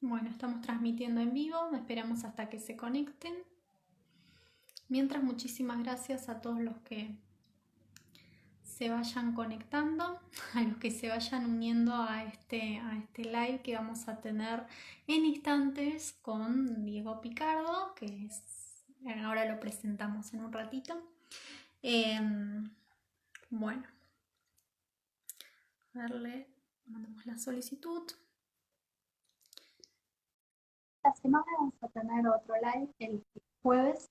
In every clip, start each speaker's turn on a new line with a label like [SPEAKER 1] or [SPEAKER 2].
[SPEAKER 1] Bueno, estamos transmitiendo en vivo, esperamos hasta que se conecten. Mientras, muchísimas gracias a todos los que se vayan conectando, a los que se vayan uniendo a este live que vamos a tener en instantes con Diego Picardo, ahora lo presentamos en un ratito. Bueno, mandamos la solicitud. La semana vamos a tener otro live el jueves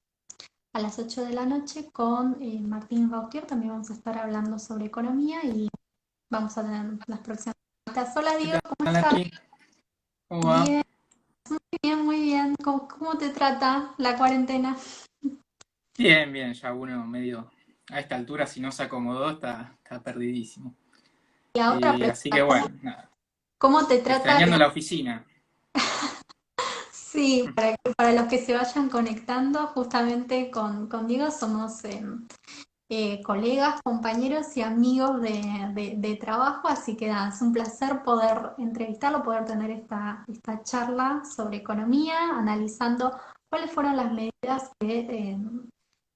[SPEAKER 1] a las 8 de la noche con Martín Gautier. También vamos a estar hablando sobre economía y vamos a tener las próximas preguntas. Hola
[SPEAKER 2] ¿Qué
[SPEAKER 1] Diego, ¿cómo
[SPEAKER 2] tal,
[SPEAKER 1] estás?
[SPEAKER 2] Nati? ¿Cómo va?
[SPEAKER 1] Bien, bien, muy bien. ¿Cómo te trata la cuarentena?
[SPEAKER 2] Bien, bien, ya uno medio a esta altura, si no se acomodó, está perdidísimo.
[SPEAKER 1] Y ahora
[SPEAKER 2] Así
[SPEAKER 1] pregunta,
[SPEAKER 2] que
[SPEAKER 1] ¿cómo,
[SPEAKER 2] bueno, nada,
[SPEAKER 1] cómo te trata?
[SPEAKER 2] extrañando la oficina.
[SPEAKER 1] Sí, para los que se vayan conectando, justamente con Diego somos colegas, compañeros y amigos de trabajo, así que nada, es un placer poder entrevistarlo, poder tener esta charla sobre economía, analizando cuáles fueron las medidas que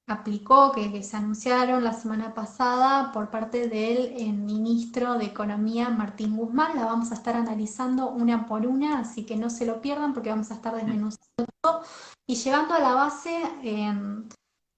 [SPEAKER 1] aplicó, que se anunciaron la semana pasada por parte del ministro de Economía, Martín Guzmán. La vamos a estar analizando una por una, así que no se lo pierdan porque vamos a estar desmenuzando y llevando a la base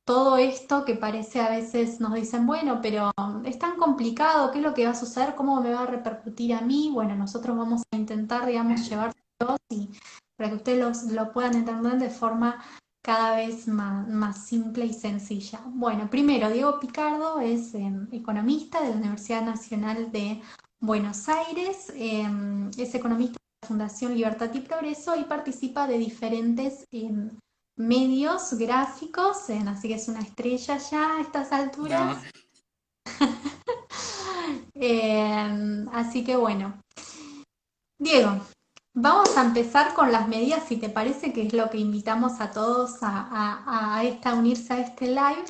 [SPEAKER 1] todo esto que parece a veces nos dicen, bueno, pero es tan complicado, ¿qué es lo que va a suceder? ¿Cómo me va a repercutir a mí? Bueno, nosotros vamos a intentar, digamos, llevárselos y para que ustedes lo puedan entender de forma cada vez más simple y sencilla. Bueno, primero, Diego Picardo es economista de la Universidad Nacional de Buenos Aires, es economista de la Fundación Libertad y Progreso y participa de diferentes medios gráficos, así que es una estrella ya a estas alturas.
[SPEAKER 2] No,
[SPEAKER 1] Así que bueno, Diego, vamos a empezar con las medidas, si te parece, que es lo que invitamos a todos a unirse a este live.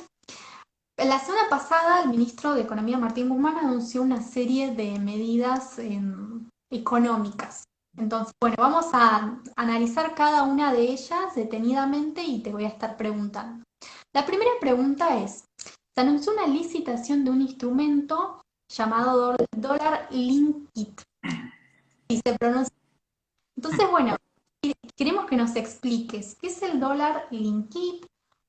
[SPEAKER 1] La semana pasada, el ministro de Economía, Martín Guzmán, anunció una serie de medidas económicas. Entonces, bueno, vamos a analizar cada una de ellas detenidamente y te voy a estar preguntando. La primera pregunta es, se anunció una licitación de un instrumento llamado Dollar Link Kit, y se pronuncia. Entonces, bueno, queremos que nos expliques qué es el Dollar Link Kit,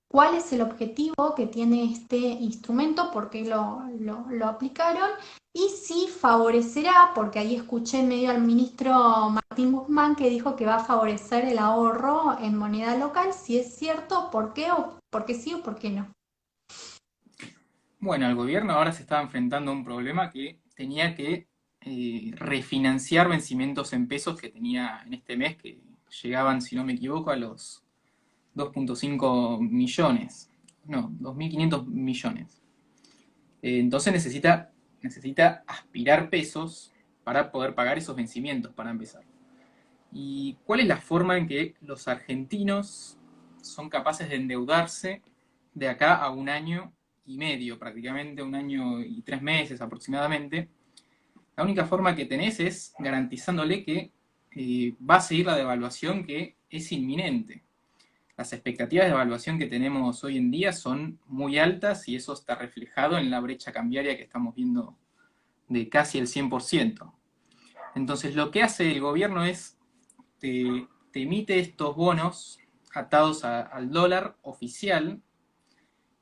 [SPEAKER 1] cuál es el objetivo que tiene este instrumento, por qué lo aplicaron y si favorecerá, porque ahí escuché medio al ministro Martín Guzmán que dijo que va a favorecer el ahorro en moneda local, si es cierto, por qué o por qué sí o por qué no.
[SPEAKER 2] bueno, el gobierno ahora se estaba enfrentando a un problema que tenía que refinanciar vencimientos en pesos que tenía en este mes, que llegaban, si no me equivoco, a los 2,5 millones. No, 2.500 millones. Entonces necesita aspirar pesos para poder pagar esos vencimientos, para empezar. ¿Y cuál es la forma en que los argentinos son capaces de endeudarse de acá a un año y medio, prácticamente 1 año y 3 meses aproximadamente? La única forma que tenés es garantizándole que va a seguir la devaluación que es inminente. Las expectativas de evaluación que tenemos hoy en día son muy altas y eso está reflejado en la brecha cambiaria que estamos viendo de casi el 100%. Entonces lo que hace el gobierno es te emite estos bonos atados al dólar oficial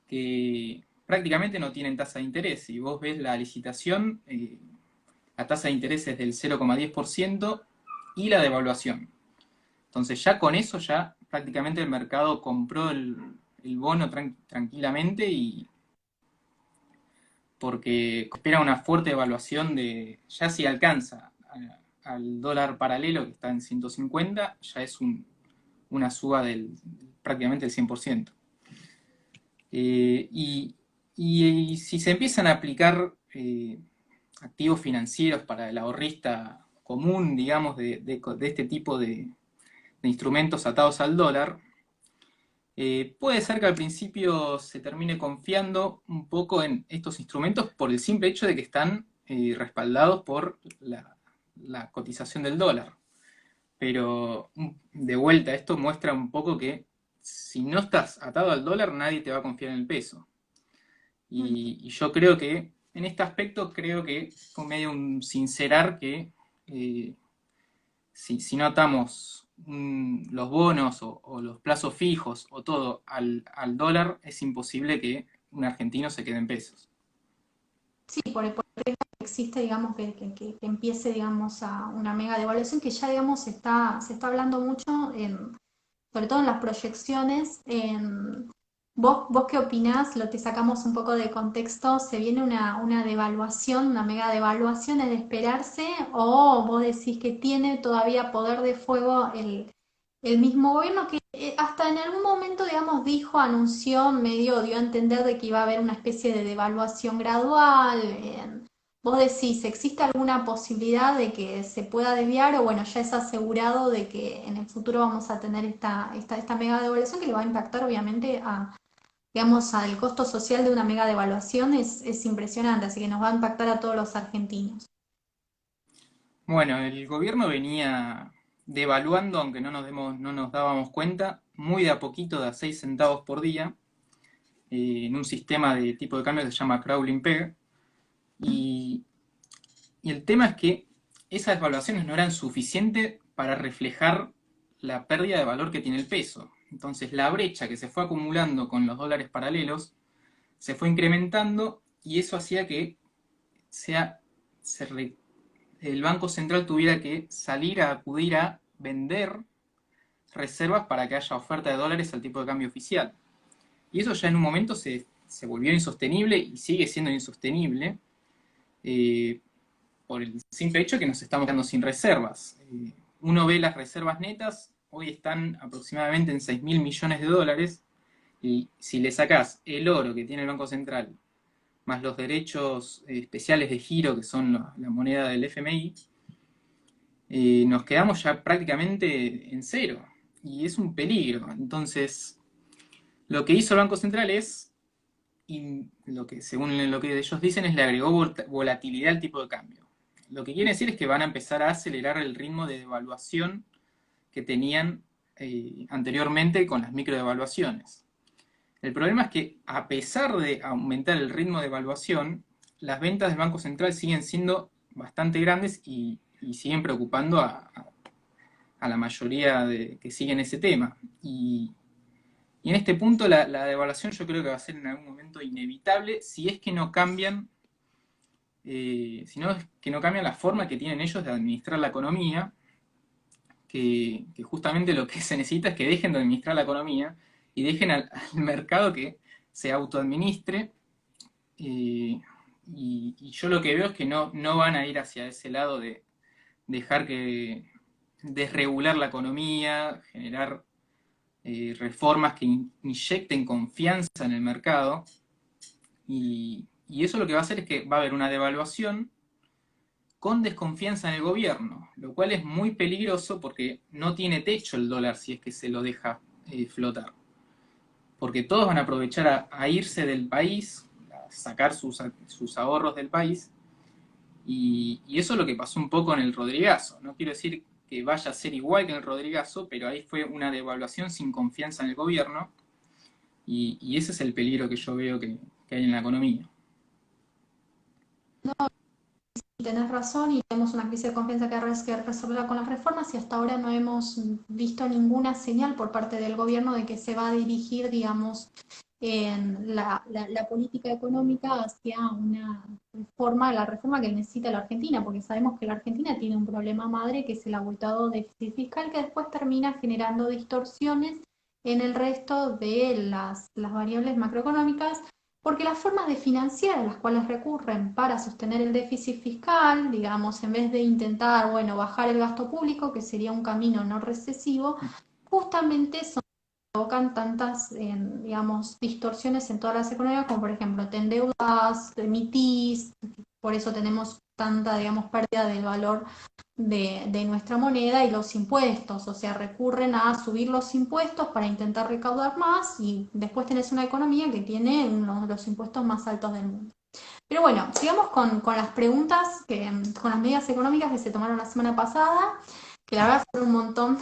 [SPEAKER 2] que prácticamente no tienen tasa de interés. Si vos ves la licitación, la tasa de interés es del 0,10% y la devaluación. Entonces ya con eso ya prácticamente el mercado compró el bono tranquilamente y porque espera una fuerte evaluación de, ya si alcanza al dólar paralelo que está en 150, ya es una suba del prácticamente el 100%. Y si se empiezan a aplicar activos financieros para el ahorrista común, digamos, de este tipo de instrumentos atados al dólar, puede ser que al principio se termine confiando un poco en estos instrumentos por el simple hecho de que están respaldados por la cotización del dólar. Pero de vuelta, esto muestra un poco que si no estás atado al dólar, nadie te va a confiar en el peso. Y yo creo que, en este aspecto, creo que fue medio un sincerar que eh, si no atamos los bonos o los plazos fijos o todo al dólar, es imposible que un argentino se quede en pesos.
[SPEAKER 1] Sí, por el riesgo que existe, digamos, que empiece, digamos, a una mega devaluación que ya, digamos, se está hablando mucho, sobre todo en las proyecciones. ¿Vos qué opinás? Lo que sacamos un poco de contexto, ¿se viene una devaluación, una mega devaluación, es de esperarse? ¿O vos decís que tiene todavía poder de fuego el mismo gobierno que hasta en algún momento, digamos, dijo, anunció, medio dio a entender de que iba a haber una especie de devaluación gradual? ¿Vos decís, existe alguna posibilidad de que se pueda desviar o bueno, ya es asegurado de que en el futuro vamos a tener esta mega devaluación que le va a impactar obviamente a, digamos, al costo social de una mega devaluación es impresionante, así que nos va a impactar a todos los argentinos?
[SPEAKER 2] Bueno, el gobierno venía devaluando, aunque no nos dábamos cuenta, muy de a poquito, de a 6 centavos por día, en un sistema de tipo de cambio que se llama crawling peg. Y, y el tema es que esas devaluaciones no eran suficientes para reflejar la pérdida de valor que tiene el peso. Entonces la brecha que se fue acumulando con los dólares paralelos se fue incrementando y eso hacía que sea, el Banco Central tuviera que salir a acudir a vender reservas para que haya oferta de dólares al tipo de cambio oficial. Y eso ya en un momento se volvió insostenible y sigue siendo insostenible eh, por el simple hecho que nos estamos quedando sin reservas. Uno ve las reservas netas, hoy están aproximadamente en 6 mil millones de dólares, y si le sacás el oro que tiene el Banco Central, más los derechos especiales de giro, que son la moneda del FMI, nos quedamos ya prácticamente en cero. Y es un peligro. Entonces, lo que hizo el Banco Central es, y lo que, según lo que ellos dicen, es le agregó volatilidad al tipo de cambio. Lo que quiere decir es que van a empezar a acelerar el ritmo de devaluación que tenían anteriormente con las microdevaluaciones. El problema es que, a pesar de aumentar el ritmo de evaluación, las ventas del Banco Central siguen siendo bastante grandes y siguen preocupando a la mayoría que siguen ese tema. Y en este punto la devaluación yo creo que va a ser en algún momento inevitable si es que no cambian, si no es que no cambian la forma que tienen ellos de administrar la economía, que justamente lo que se necesita es que dejen de administrar la economía y dejen al mercado que se autoadministre. Y yo lo que veo es que no van a ir hacia ese lado de dejar que desregular la economía, generar reformas que inyecten confianza en el mercado. Y eso lo que va a hacer es que va a haber una devaluación con desconfianza en el gobierno, lo cual es muy peligroso porque no tiene techo el dólar si es que se lo deja flotar. Porque todos van a aprovechar a irse del país, a sacar sus ahorros del país, y eso es lo que pasó un poco en el Rodrigazo. No quiero decir que vaya a ser igual que en el Rodrigazo, pero ahí fue una devaluación sin confianza en el gobierno, y ese es el peligro que yo veo que hay en la economía.
[SPEAKER 1] No, tenés razón y tenemos una crisis de confianza que resolverla con las reformas y hasta ahora no hemos visto ninguna señal por parte del gobierno de que se va a dirigir, digamos, en la política económica hacia una reforma, la reforma que necesita la Argentina, porque sabemos que la Argentina tiene un problema madre que es el abultado déficit fiscal que después termina generando distorsiones en el resto de las variables macroeconómicas, porque las formas de financiar a las cuales recurren para sostener el déficit fiscal, digamos, en vez de intentar, bueno, bajar el gasto público, que sería un camino no recesivo, justamente son provocan tantas, digamos, distorsiones en todas las economías, como por ejemplo, te endeudas, te emitís, por eso tenemos tanta, digamos, pérdida del valor de nuestra moneda y los impuestos, o sea, recurren a subir los impuestos para intentar recaudar más y después tenés una economía que tiene uno de los impuestos más altos del mundo. Pero bueno, sigamos con las preguntas, con las medidas económicas que se tomaron la semana pasada. que la verdad fueron un montón.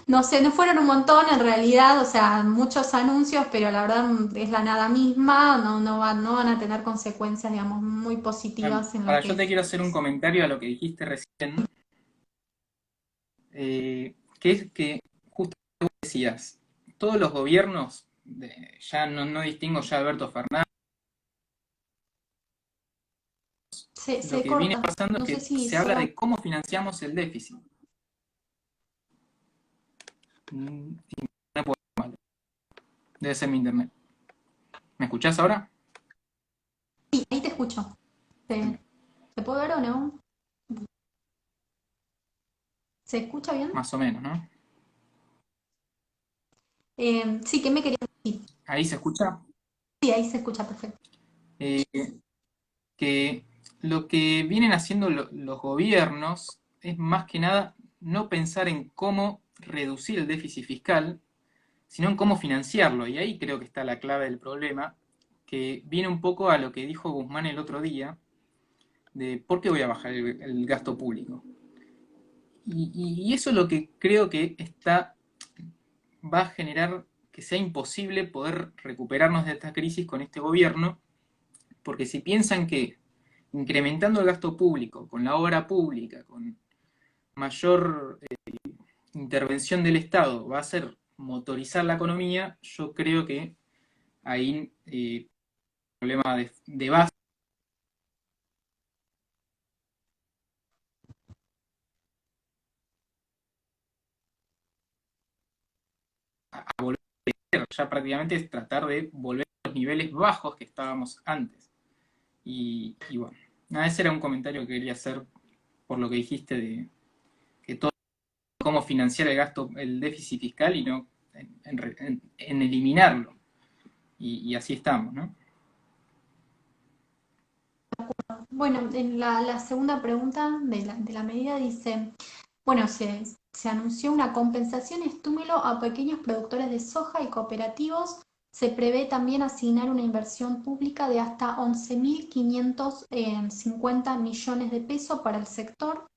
[SPEAKER 1] No sé, no fueron un montón en realidad, o sea, muchos anuncios, pero la verdad es la nada misma, no van a tener consecuencias, digamos, muy positivas en lo
[SPEAKER 2] Ahora,
[SPEAKER 1] que
[SPEAKER 2] yo te
[SPEAKER 1] es.
[SPEAKER 2] quiero hacer un comentario a lo que dijiste recién, que es que justo vos decías, todos los gobiernos, ya no distingo ya a Alberto Fernández, lo
[SPEAKER 1] Se
[SPEAKER 2] que viene
[SPEAKER 1] corta,
[SPEAKER 2] pasando es
[SPEAKER 1] no sé
[SPEAKER 2] que
[SPEAKER 1] si
[SPEAKER 2] se habla
[SPEAKER 1] sos...
[SPEAKER 2] de cómo financiamos el déficit. Y no puedo mal, debe ser mi internet. ¿Me escuchás ahora?
[SPEAKER 1] Sí, ahí te escucho. ¿Se puede ver o no? ¿Se escucha bien?
[SPEAKER 2] Más o menos, ¿no?
[SPEAKER 1] Sí, ¿qué me querías decir?
[SPEAKER 2] Ahí se escucha.
[SPEAKER 1] Sí, ahí se escucha perfecto.
[SPEAKER 2] Eh, que lo que vienen haciendo los gobiernos es más que nada no pensar en cómo reducir el déficit fiscal, sino en cómo financiarlo. Y ahí creo que está la clave del problema, que viene un poco a lo que dijo Guzmán el otro día, de por qué voy a bajar el gasto público. Y eso es lo que creo que va a generar que sea imposible poder recuperarnos de esta crisis con este gobierno, porque si piensan que incrementando el gasto público, con la obra pública, con mayor intervención del Estado, va a ser motorizar la economía, yo creo que ahí problema de base a volver, ya prácticamente es tratar de volver a los niveles bajos que estábamos antes. Y bueno, nada, ese era un comentario que quería hacer por lo que dijiste de que todo cómo financiar el gasto, el déficit fiscal y no en eliminarlo. Y así estamos, ¿no?
[SPEAKER 1] Bueno, en la segunda pregunta de la medida dice, bueno, se anunció una compensación estímulo a pequeños productores de soja y cooperativos. Se prevé también asignar una inversión pública de hasta 11.550 millones de pesos para el sector.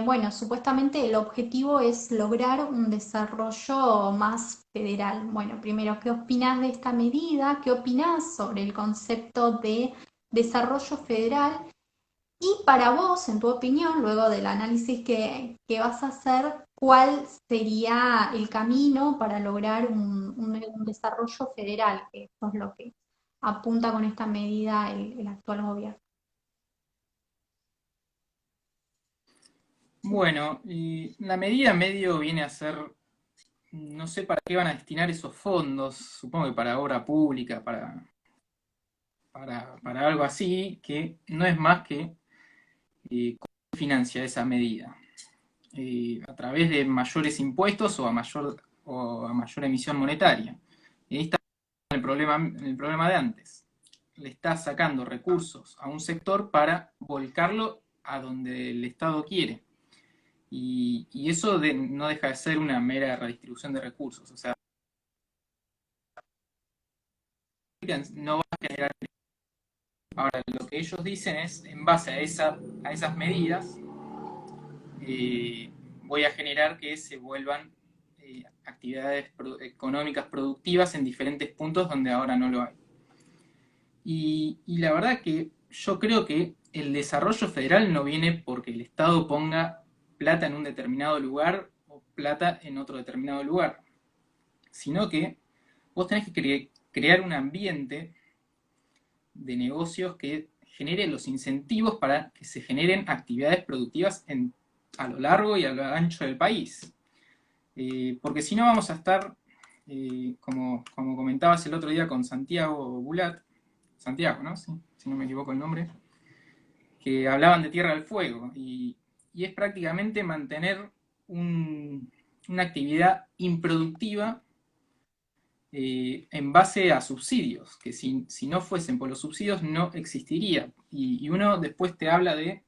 [SPEAKER 1] Bueno, supuestamente el objetivo es lograr un desarrollo más federal. Bueno, primero, ¿qué opinas de esta medida? ¿Qué opinas sobre el concepto de desarrollo federal? Y para vos, en tu opinión, luego del análisis que vas a hacer, ¿cuál sería el camino para lograr un desarrollo federal? Que eso es lo que apunta con esta medida el actual gobierno.
[SPEAKER 2] Bueno, y la medida medio viene a ser, no sé para qué van a destinar esos fondos, supongo que para obra pública, para algo así, que no es más que cómo financia esa medida. A través de mayores impuestos o a mayor emisión monetaria. Y ahí está el problema de antes. Le está sacando recursos a un sector para volcarlo a donde el Estado quiere. Y eso no deja de ser una mera redistribución de recursos. O sea, no va a generar. Ahora, lo que ellos dicen es, en base a esas medidas, voy a generar que se vuelvan actividades económicas productivas en diferentes puntos donde ahora no lo hay. Y la verdad que yo creo que el desarrollo federal no viene porque el Estado ponga plata en un determinado lugar o plata en otro determinado lugar, sino que vos tenés que crear un ambiente de negocios que genere los incentivos para que se generen actividades productivas a lo largo y a lo ancho del país. Porque si no vamos a estar, como comentabas el otro día con Santiago Bulat, Santiago, ¿no? Sí, si no me equivoco el nombre, que hablaban de Tierra del Fuego y es prácticamente mantener una actividad improductiva en base a subsidios, que si no fuesen por los subsidios no existiría. Y uno después te habla de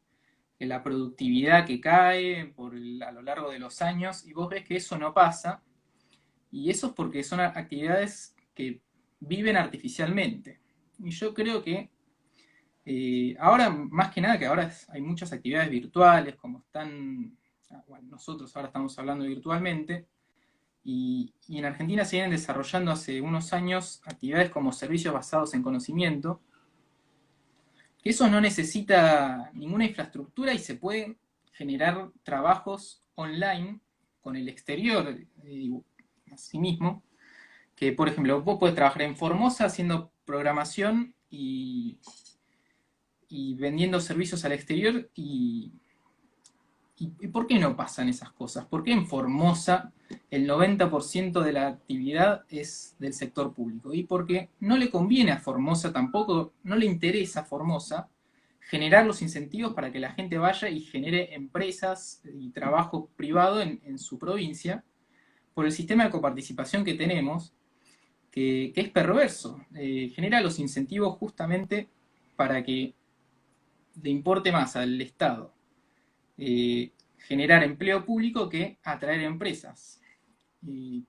[SPEAKER 2] la productividad que cae a lo largo de los años y vos ves que eso no pasa y eso es porque son actividades que viven artificialmente. Y yo creo que ahora, más que nada, que ahora hay muchas actividades virtuales, como están bueno, nosotros ahora estamos hablando virtualmente, y en Argentina se vienen desarrollando hace unos años actividades como servicios basados en conocimiento, que eso no necesita ninguna infraestructura y se pueden generar trabajos online con el exterior, asimismo, que por ejemplo vos podés trabajar en Formosa haciendo programación y vendiendo servicios al exterior ¿y por qué no pasan esas cosas? ¿Por qué en Formosa el 90% de la actividad es del sector público? Y porque no le conviene a Formosa tampoco, no le interesa a Formosa generar los incentivos para que la gente vaya y genere empresas y trabajo privado en su provincia, por el sistema de coparticipación que tenemos, que es perverso. Genera los incentivos justamente para que le importe más al Estado generar empleo público que atraer empresas.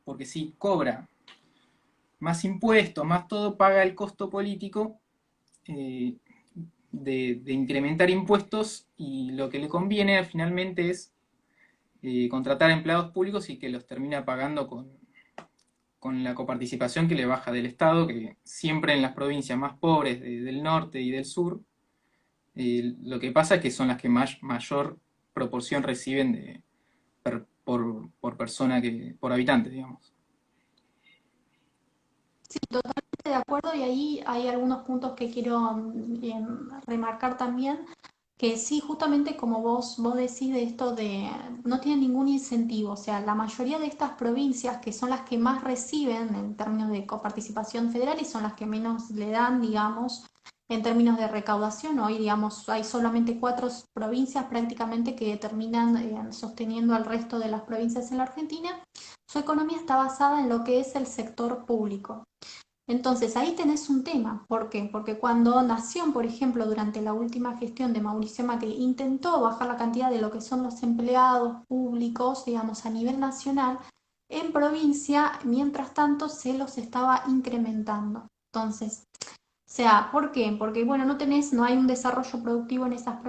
[SPEAKER 2] Porque si cobra más impuestos, más todo, paga el costo político de incrementar impuestos y lo que le conviene finalmente es contratar empleados públicos y que los termina pagando con la coparticipación que le baja del Estado, que siempre en las provincias más pobres del norte y del sur, lo que pasa es que son las que mayor proporción reciben por persona, por habitante, digamos.
[SPEAKER 1] Sí, totalmente de acuerdo y ahí hay algunos puntos que quiero remarcar también, que sí, justamente como vos decís de esto de no tiene ningún incentivo, o sea, la mayoría de estas provincias que son las que más reciben en términos de coparticipación federal y son las que menos le dan, digamos, en términos de recaudación, hoy digamos hay solamente 4 provincias prácticamente que terminan sosteniendo al resto de las provincias en la Argentina, su economía está basada en lo que es el sector público. Entonces ahí tenés un tema. ¿Por qué? Porque cuando Nación, por ejemplo, durante la última gestión de Mauricio Macri, intentó bajar la cantidad de lo que son los empleados públicos, digamos, a nivel nacional, en provincia, mientras tanto, se los estaba incrementando. Entonces, o sea, ¿por qué? Porque, bueno, no hay un desarrollo productivo en esas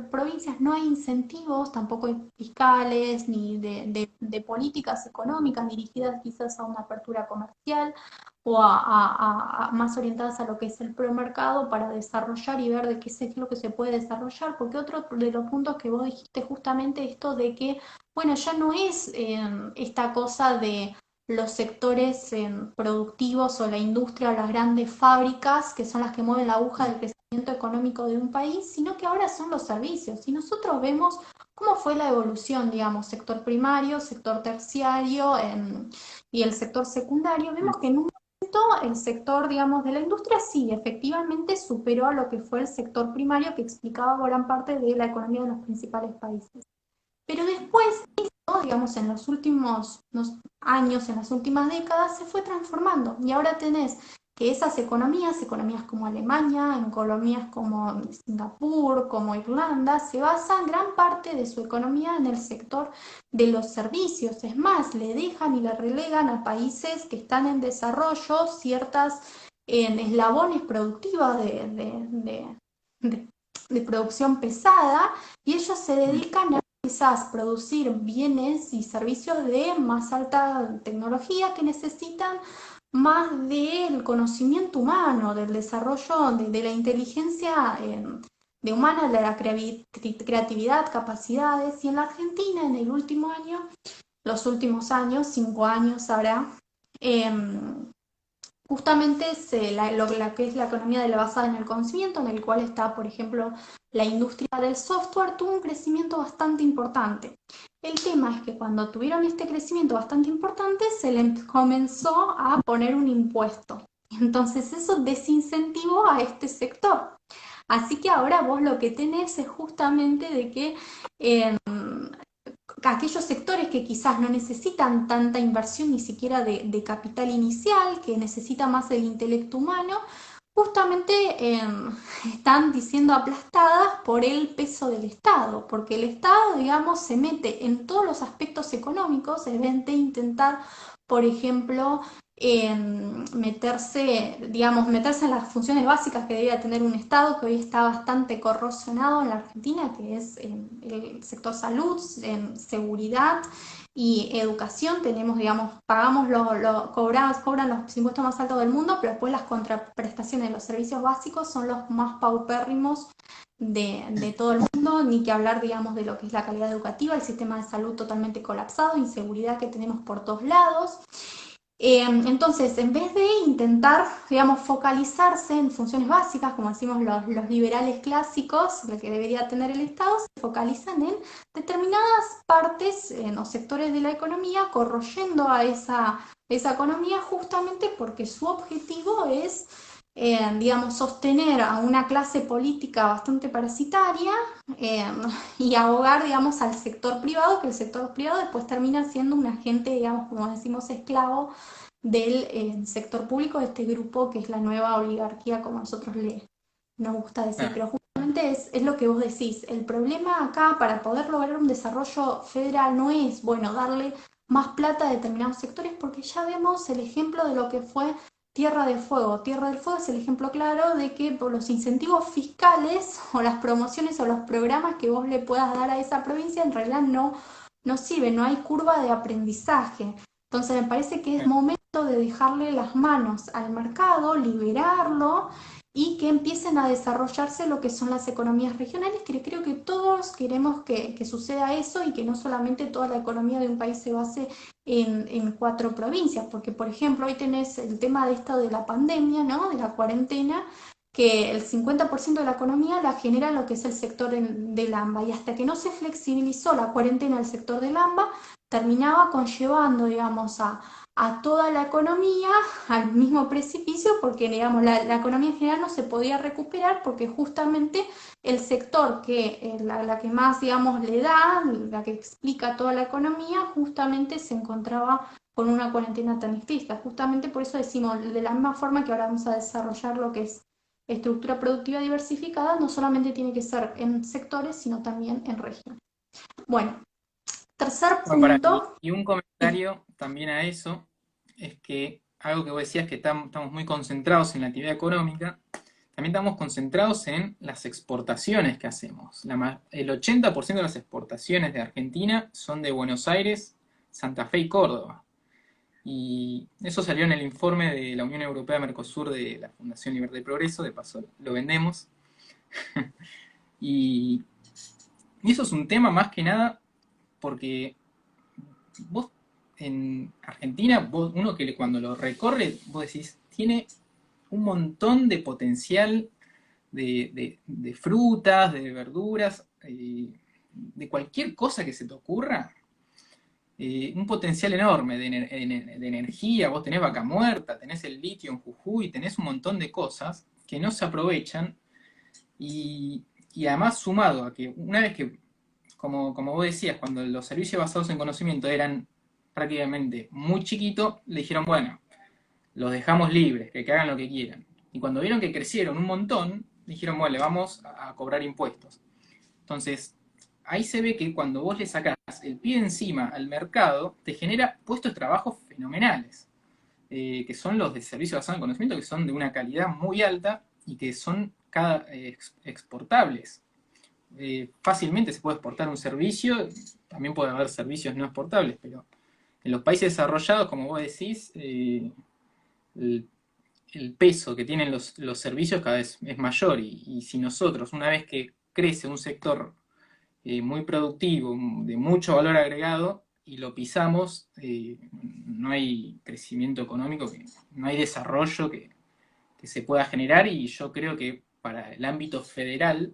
[SPEAKER 1] provincias, no hay incentivos, tampoco hay fiscales, ni de políticas económicas dirigidas quizás a una apertura comercial o más orientadas a lo que es el premercado para desarrollar y ver de qué es lo que se puede desarrollar, porque otro de los puntos que vos dijiste justamente esto de que, bueno, ya no es esta cosa de los sectores productivos o la industria o las grandes fábricas que son las que mueven la aguja del crecimiento económico de un país, sino que ahora son los servicios. Y nosotros vemos cómo fue la evolución, digamos, sector primario, sector terciario y el sector secundario. Vemos que en un el sector, digamos, de la industria sí, efectivamente superó a lo que fue el sector primario que explicaba gran parte de la economía de los principales países. Pero después, esto, digamos, en los últimos años, en las últimas décadas, se fue transformando. Y ahora tenés que esas economías como Alemania, economías como Singapur, como Irlanda, se basan gran parte de su economía en el sector de los servicios. Es más, le dejan y le relegan a países que están en desarrollo ciertas eslabones productivos de producción pesada y ellos se dedican a quizás producir bienes y servicios de más alta tecnología que necesitan más del conocimiento humano, del desarrollo de la inteligencia de humana, de la creatividad, capacidades. Y en la Argentina, en el último año, los últimos años, 5 años habrá, justamente la que es la economía de la basada en el conocimiento, en el cual está, por ejemplo, la industria del software, tuvo un crecimiento bastante importante. El tema es que cuando tuvieron este crecimiento bastante importante, se les comenzó a poner un impuesto. Entonces eso desincentivó a este sector. Así que ahora vos lo que tenés es justamente de que aquellos sectores que quizás no necesitan tanta inversión ni siquiera de capital inicial, que necesita más el intelecto humano, justamente están diciendo aplastadas por el peso del Estado, porque el Estado, digamos, se mete en todos los aspectos económicos, es de intentar, por ejemplo, meterse en las funciones básicas que debería tener un Estado, que hoy está bastante corrosionado en la Argentina, que es el sector salud, seguridad y educación. Tenemos, digamos, pagamos cobran los impuestos más altos del mundo, pero después las contraprestaciones de los servicios básicos son los más paupérrimos de todo el mundo, ni que hablar, digamos, de lo que es la calidad educativa, el sistema de salud totalmente colapsado, inseguridad que tenemos por todos lados. Entonces, en vez de intentar, digamos, focalizarse en funciones básicas, como decimos los liberales clásicos, lo que debería tener el Estado, se focalizan en determinadas partes o sectores de la economía, corroyendo a esa economía justamente porque su objetivo es, digamos, sostener a una clase política bastante parasitaria eh, y abogar, digamos, al sector privado, que el sector privado después termina siendo un agente, digamos, como decimos, esclavo del sector público, de este grupo que es la nueva oligarquía, como nosotros nos gusta decir.
[SPEAKER 2] Ah,
[SPEAKER 1] Pero justamente es lo que vos decís. El problema acá, para poder lograr un desarrollo federal, no es, bueno, darle más plata a determinados sectores, porque ya vemos el ejemplo de lo que fue Tierra del Fuego. Tierra del Fuego es el ejemplo claro de que por los incentivos fiscales o las promociones o los programas que vos le puedas dar a esa provincia en realidad no sirven, no hay curva de aprendizaje. Entonces me parece que es momento de dejarle las manos al mercado, liberarlo y que empiecen a desarrollarse lo que son las economías regionales, que creo que todos queremos que suceda eso y que no solamente toda la economía de un país se base en 4 provincias, porque por ejemplo hoy tenés el tema de esto de la pandemia, ¿no? De la cuarentena, que el 50% de la economía la genera lo que es el sector del AMBA, y hasta que no se flexibilizó la cuarentena del sector del AMBA, terminaba conllevando, digamos, a toda la economía al mismo precipicio, porque, digamos, la economía en general no se podía recuperar porque justamente el sector que la que más, digamos, le da, la que explica toda la economía, justamente se encontraba con una cuarentena tan estricta. Justamente por eso decimos, de la misma forma que ahora vamos a desarrollar lo que es estructura productiva diversificada, no solamente tiene que ser en sectores, sino también en regiones. Bueno, tercer
[SPEAKER 2] bueno,
[SPEAKER 1] punto.
[SPEAKER 2] y un comentario también a eso es que algo que vos decías que estamos muy concentrados en la actividad económica, también estamos concentrados en las exportaciones que hacemos. El 80% de las exportaciones de Argentina son de Buenos Aires, Santa Fe y Córdoba. Y eso salió en el informe de la Unión Europea Mercosur de la Fundación Libertad y Progreso, de paso lo vendemos. Y eso es un tema más que nada porque vos en Argentina, uno que cuando lo recorre, vos decís, tiene un montón de potencial de frutas, de verduras, de cualquier cosa que se te ocurra, un potencial enorme de energía. Vos tenés Vaca Muerta, tenés el litio en Jujuy, tenés un montón de cosas que no se aprovechan y, y además sumado a que una vez que, como vos decías, cuando los servicios basados en conocimiento eran prácticamente muy chiquitos, le dijeron, bueno, los dejamos libres, que hagan lo que quieran. Y cuando vieron que crecieron un montón, dijeron, bueno, le vamos a cobrar impuestos. Entonces, ahí se ve que cuando vos le sacás el pie encima al mercado, te genera puestos de trabajo fenomenales, que son los de servicio basado en conocimiento, que son de una calidad muy alta y que son exportables. Fácilmente se puede exportar un servicio, también puede haber servicios no exportables, pero en los países desarrollados, como vos decís, el, el peso que tienen los servicios cada vez es mayor y si nosotros, una vez que crece un sector muy productivo, de mucho valor agregado, y lo pisamos, no hay crecimiento económico, no hay desarrollo que se pueda generar y yo creo que para el ámbito federal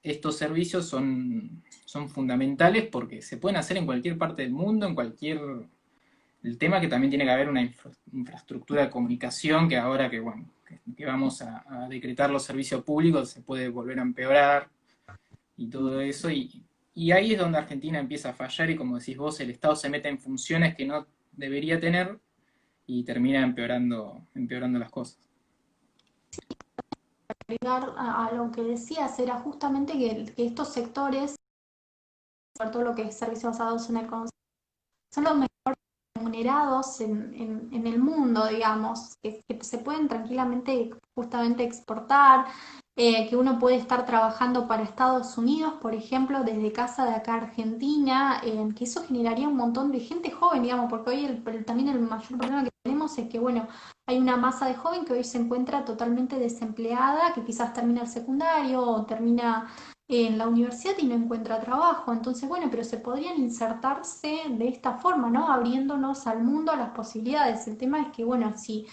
[SPEAKER 2] estos servicios son fundamentales porque se pueden hacer en cualquier parte del mundo, en cualquier... El tema que también tiene que haber una infraestructura de comunicación que ahora que, bueno, que vamos a decretar los servicios públicos se puede volver a empeorar y todo eso. Y ahí es donde Argentina empieza a fallar y como decís vos, el Estado se mete en funciones que no debería tener y termina empeorando las cosas.
[SPEAKER 1] Agregar a lo que decías era justamente que estos sectores, sobre todo lo que es servicios basados en el conocimiento, son los mejores remunerados en el mundo, digamos, que se pueden tranquilamente justamente exportar, que uno puede estar trabajando para Estados Unidos, por ejemplo, desde casa de acá a Argentina, que eso generaría un montón de gente joven, digamos, porque hoy también el mayor problema que tenemos es que, bueno, hay una masa de joven que hoy se encuentra totalmente desempleada, que quizás termina el secundario o termina en la universidad y no encuentra trabajo. Entonces, bueno, pero se podrían insertarse de esta forma, ¿no? Abriéndonos al mundo, a las posibilidades. El tema es que, bueno, si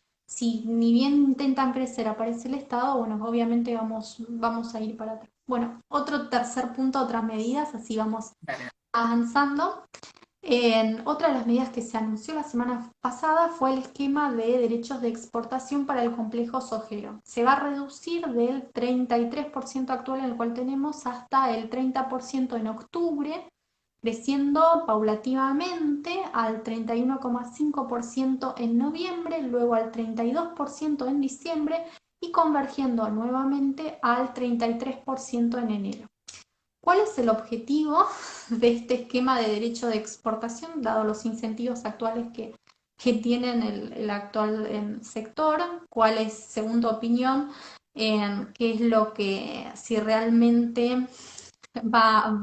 [SPEAKER 1] ni bien intentan crecer, aparece el Estado, bueno, obviamente vamos a ir para atrás. Bueno, otro tercer punto, otras medidas, así vamos
[SPEAKER 2] Dale.
[SPEAKER 1] avanzando. Otra de las medidas que se anunció la semana pasada fue el esquema de derechos de exportación para el complejo sojero. Se va a reducir del 33% actual en el cual tenemos hasta el 30% en octubre, creciendo paulativamente al 31,5% en noviembre, luego al 32% en diciembre y convergiendo nuevamente al 33% en enero. ¿Cuál es el objetivo de este esquema de derecho de exportación, dado los incentivos actuales que tienen el actual sector? ¿Cuál es, según tu opinión, qué es lo que, si realmente va,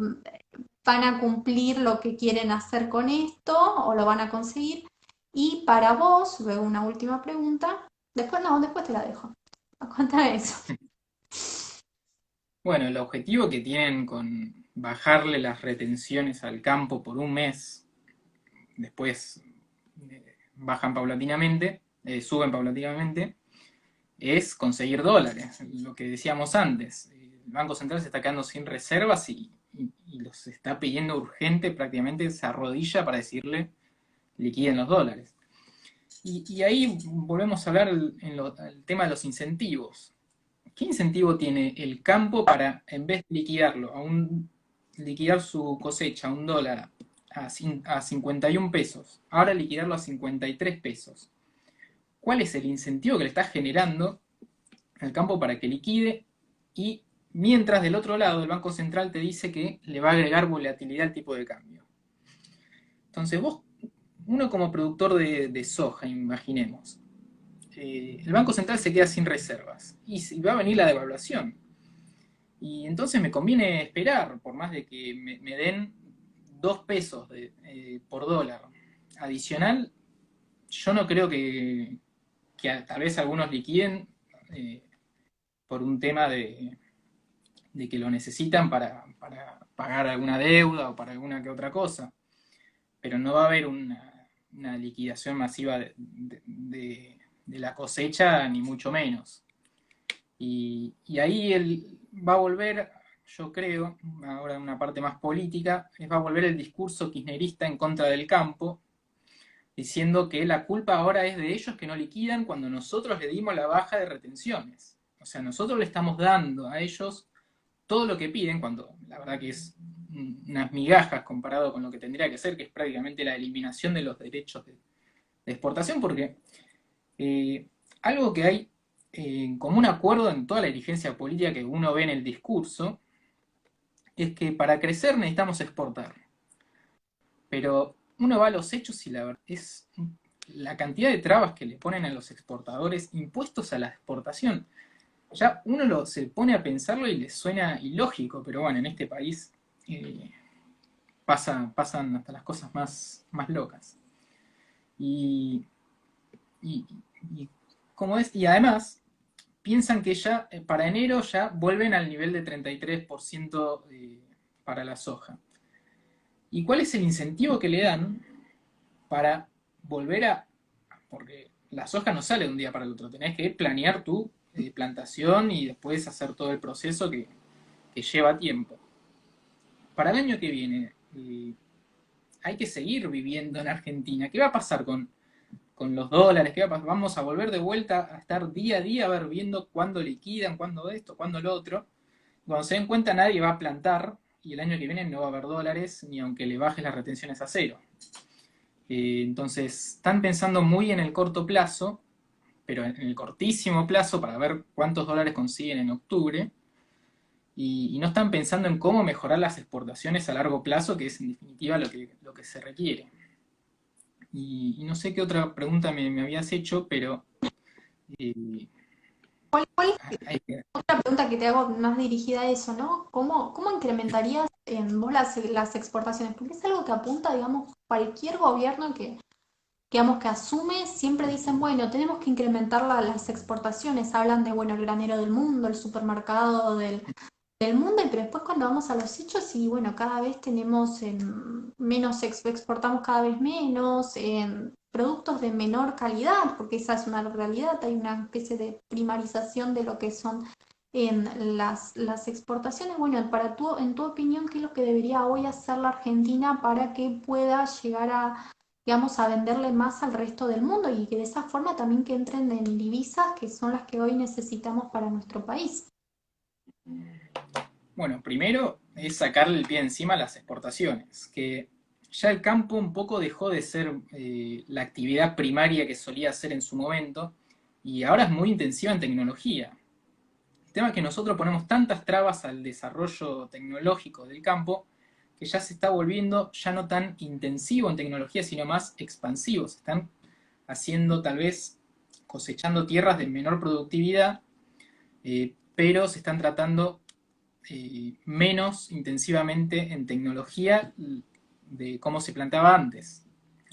[SPEAKER 1] van a cumplir lo que quieren hacer con esto o lo van a conseguir? Y para vos, luego una última pregunta, después no, después te la dejo. Cuéntame eso.
[SPEAKER 2] Bueno, el objetivo que tienen con bajarle las retenciones al campo por un mes, después bajan paulatinamente, suben paulatinamente, es conseguir dólares, lo que decíamos antes. El Banco Central se está quedando sin reservas y los está pidiendo urgente, prácticamente se arrodilla para decirle liquiden los dólares. Y ahí volvemos a hablar el tema de los incentivos. ¿Qué incentivo tiene el campo para, en vez de liquidar su cosecha a $1 a 51 pesos, ahora liquidarlo a 53 pesos? ¿Cuál es el incentivo que le está generando al campo para que liquide? Y mientras del otro lado el Banco Central te dice que le va a agregar volatilidad al tipo de cambio. Entonces uno como productor de soja, imaginemos, el Banco Central se queda sin reservas y va a venir la devaluación. Y entonces me conviene esperar, por más de que me den 2 pesos por dólar adicional, yo no creo que tal vez algunos liquiden eh, por un tema de que lo necesitan para pagar alguna deuda o para alguna que otra cosa, pero no va a haber una liquidación masiva de la cosecha, ni mucho menos. Y ahí él va a volver, yo creo, ahora una parte más política, va a volver el discurso kirchnerista en contra del campo, diciendo que la culpa ahora es de ellos que no liquidan cuando nosotros le dimos la baja de retenciones. O sea, nosotros le estamos dando a ellos todo lo que piden, cuando la verdad que es unas migajas comparado con lo que tendría que ser, que es prácticamente la eliminación de los derechos de exportación, porque algo que hay en común acuerdo en toda la dirigencia política que uno ve en el discurso, es que para crecer necesitamos exportar. Pero uno va a los hechos y la verdad es la cantidad de trabas que le ponen a los exportadores impuestos a la exportación. Ya uno se pone a pensarlo y le suena ilógico, pero bueno, en este país pasan hasta las cosas más locas. Y, y, y además piensan que ya para enero ya vuelven al nivel de 33% para la soja. ¿Y cuál es el incentivo que le dan para volver a...? Porque la soja no sale de un día para el otro, tenés que planear tu plantación y después hacer todo el proceso que lleva tiempo. Para el año que viene hay que seguir viviendo en Argentina. ¿Qué va a pasar con los dólares? ¿Qué va a pasar? Vamos a volver de vuelta a estar día a día viendo cuándo liquidan, cuándo esto, cuándo lo otro. Cuando se den cuenta nadie va a plantar y el año que viene no va a haber dólares ni aunque le bajes las retenciones a cero. Entonces están pensando muy en el corto plazo, pero en el cortísimo plazo para ver cuántos dólares consiguen en octubre, y no están pensando en cómo mejorar las exportaciones a largo plazo, que es en definitiva lo que se requiere. Y no sé qué otra pregunta me habías hecho, pero eh,
[SPEAKER 1] ¿Cuál es
[SPEAKER 2] hay que-
[SPEAKER 1] otra pregunta que te hago más dirigida a eso, ¿no? ¿Cómo incrementarías en vos las exportaciones? Porque es algo que apunta, digamos, cualquier gobierno que, digamos, que asume, siempre dicen, bueno, tenemos que incrementar las exportaciones. Hablan de, bueno, el granero del mundo, el supermercado del mundo, pero después cuando vamos a los hechos, y bueno, cada vez tenemos menos, exportamos cada vez menos, productos de menor calidad, porque esa es una realidad, hay una especie de primarización de lo que son en las exportaciones. Bueno, en tu opinión, ¿qué es lo que debería hoy hacer la Argentina para que pueda llegar a, digamos, a venderle más al resto del mundo y que de esa forma también que entren en divisas que son las que hoy necesitamos para nuestro país?
[SPEAKER 2] bueno, primero es sacarle el pie encima a las exportaciones, que ya el campo un poco dejó de ser la actividad primaria que solía ser en su momento y ahora es muy intensiva en tecnología. El tema es que nosotros ponemos tantas trabas al desarrollo tecnológico del campo que ya se está volviendo ya no tan intensivo en tecnología, sino más expansivo. Se están haciendo tal vez cosechando tierras de menor productividad, pero se están tratando menos intensivamente en tecnología de cómo se plantaba antes,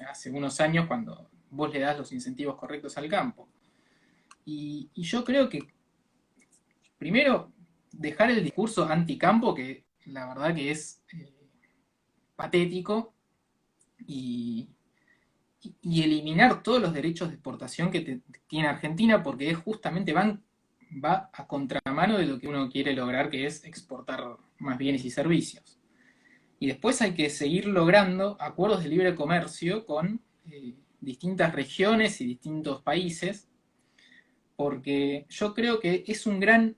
[SPEAKER 2] hace unos años cuando vos le das los incentivos correctos al campo. Y yo creo que primero dejar el discurso anticampo, que la verdad que es patético, y, y eliminar todos los derechos de exportación que tiene Argentina, porque es justamente va a contramano de lo que uno quiere lograr, que es exportar más bienes y servicios. Y después hay que seguir logrando acuerdos de libre comercio con distintas regiones y distintos países, porque yo creo que es un gran,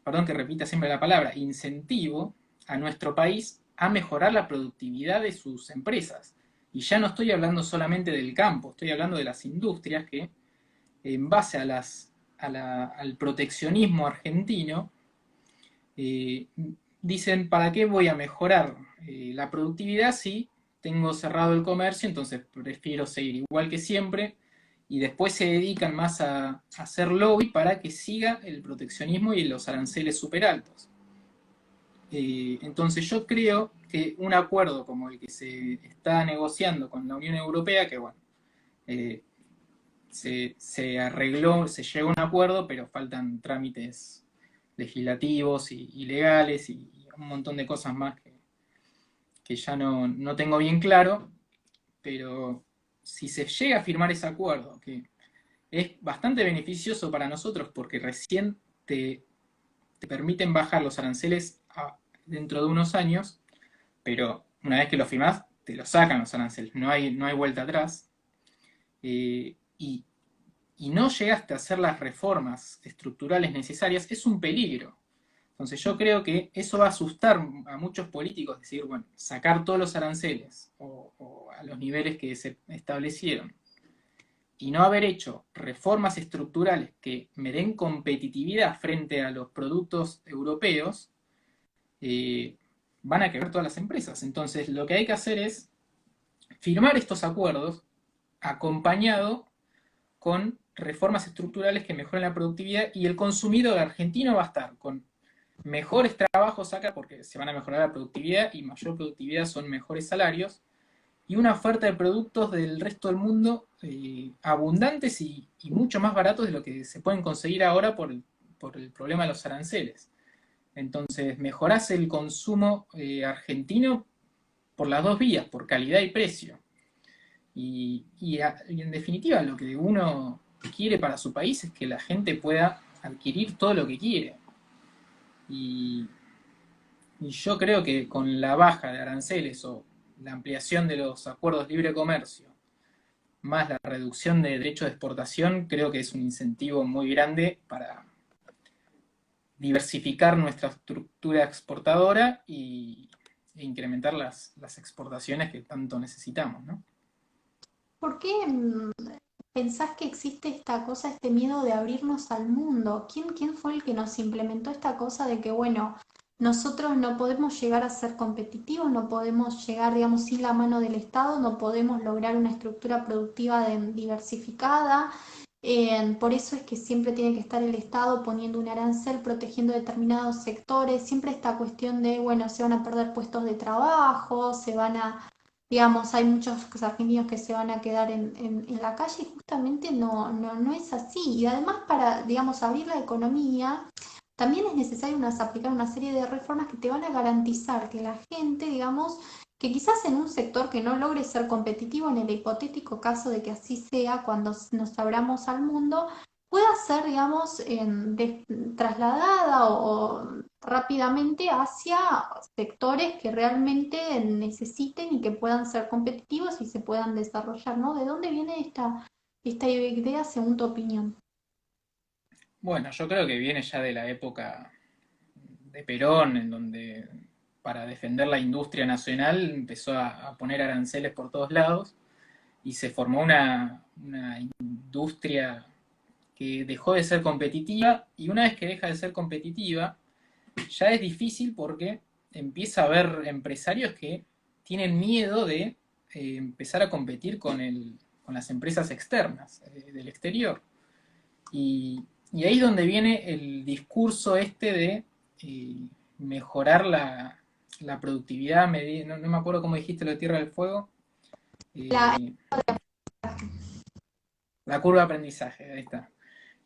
[SPEAKER 2] perdón que repita siempre la palabra, incentivo a nuestro país a mejorar la productividad de sus empresas. Y ya no estoy hablando solamente del campo, estoy hablando de las industrias que, en base al proteccionismo argentino, eh, dicen, ¿para qué voy a mejorar la productividad si tengo cerrado el comercio? Entonces prefiero seguir igual que siempre y después se dedican más a hacer lobby para que siga el proteccionismo y los aranceles súper altos. Entonces yo creo que un acuerdo como el que se está negociando con la Unión Europea, que bueno, eh, se arregló, se llegó a un acuerdo, pero faltan trámites legislativos y legales y un montón de cosas más que ya no tengo bien claro, pero si se llega a firmar ese acuerdo, que es bastante beneficioso para nosotros porque recién te permiten bajar los aranceles dentro de unos años, pero una vez que lo firmás, te lo sacan los aranceles, no hay vuelta atrás. Y no llegaste a hacer las reformas estructurales necesarias, es un peligro. Entonces yo creo que eso va a asustar a muchos políticos, decir, bueno, sacar todos los aranceles o a los niveles que se establecieron y no haber hecho reformas estructurales que me den competitividad frente a los productos europeos, eh, van a quebrar todas las empresas. Entonces lo que hay que hacer es firmar estos acuerdos acompañado con reformas estructurales que mejoren la productividad y el consumidor argentino va a estar con mejores trabajos acá porque se van a mejorar la productividad y mayor productividad son mejores salarios y una oferta de productos del resto del mundo abundantes y mucho más baratos de lo que se pueden conseguir ahora por el problema de los aranceles. Entonces, mejorás el consumo argentino por las dos vías, por calidad y precio. Y en definitiva, lo que uno quiere para su país es que la gente pueda adquirir todo lo que quiere. Y, y yo creo que con la baja de aranceles o la ampliación de los acuerdos de libre comercio, más la reducción de derechos de exportación, creo que es un incentivo muy grande para diversificar nuestra estructura exportadora e incrementar las exportaciones que tanto necesitamos, ¿no?
[SPEAKER 1] ¿Por qué pensás que existe esta cosa, este miedo de abrirnos al mundo? ¿Quién fue el que nos implementó esta cosa de que, bueno, nosotros no podemos llegar a ser competitivos, no podemos llegar, digamos, sin la mano del Estado, no podemos lograr una estructura productiva diversificada. Por eso es que siempre tiene que estar el Estado poniendo un arancel, protegiendo determinados sectores, siempre esta cuestión de, bueno, se van a perder puestos de trabajo, se van a, digamos, hay muchos argentinos que se van a quedar en la calle y justamente no es así. Y además para, digamos, abrir la economía, también es necesario aplicar una serie de reformas que te van a garantizar que la gente, digamos, que quizás en un sector que no logre ser competitivo, en el hipotético caso de que así sea cuando nos abramos al mundo, pueda ser, digamos, trasladada o rápidamente hacia sectores que realmente necesiten y que puedan ser competitivos y se puedan desarrollar, ¿no? ¿De dónde viene esta idea según tu opinión?
[SPEAKER 2] Bueno, yo creo que viene ya de la época de Perón, en donde para defender la industria nacional empezó a poner aranceles por todos lados y se formó una industria que dejó de ser competitiva, y una vez que deja de ser competitiva, ya es difícil porque empieza a haber empresarios que tienen miedo de empezar a competir con las empresas externas, del exterior. Y ahí es donde viene el discurso este de mejorar la productividad, no me acuerdo cómo dijiste lo de Tierra del Fuego,
[SPEAKER 1] La,
[SPEAKER 2] eh, la curva de aprendizaje, ahí está.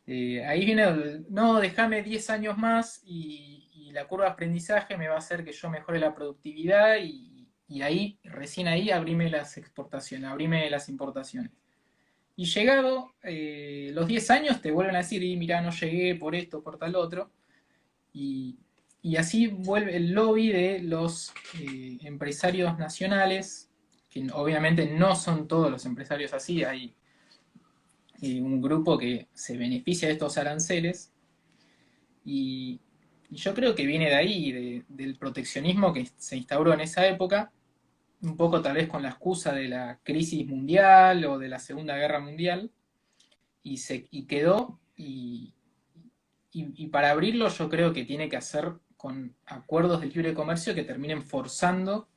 [SPEAKER 2] Ahí viene no, déjame 10 años más y la curva de aprendizaje me va a hacer que yo mejore la productividad y ahí, recién ahí, abrime las exportaciones, abrime las importaciones. Y llegado los 10 años te vuelven a decir, y mira, no llegué por esto, por tal otro. Y, y así vuelve el lobby de los empresarios nacionales, que obviamente no son todos los empresarios así, hay un grupo que se beneficia de estos aranceles y, y yo creo que viene de ahí, del proteccionismo que se instauró en esa época, un poco tal vez con la excusa de la crisis mundial o de la Segunda Guerra Mundial, y quedó, y para abrirlo yo creo que tiene que hacer con acuerdos de libre comercio que terminen forzando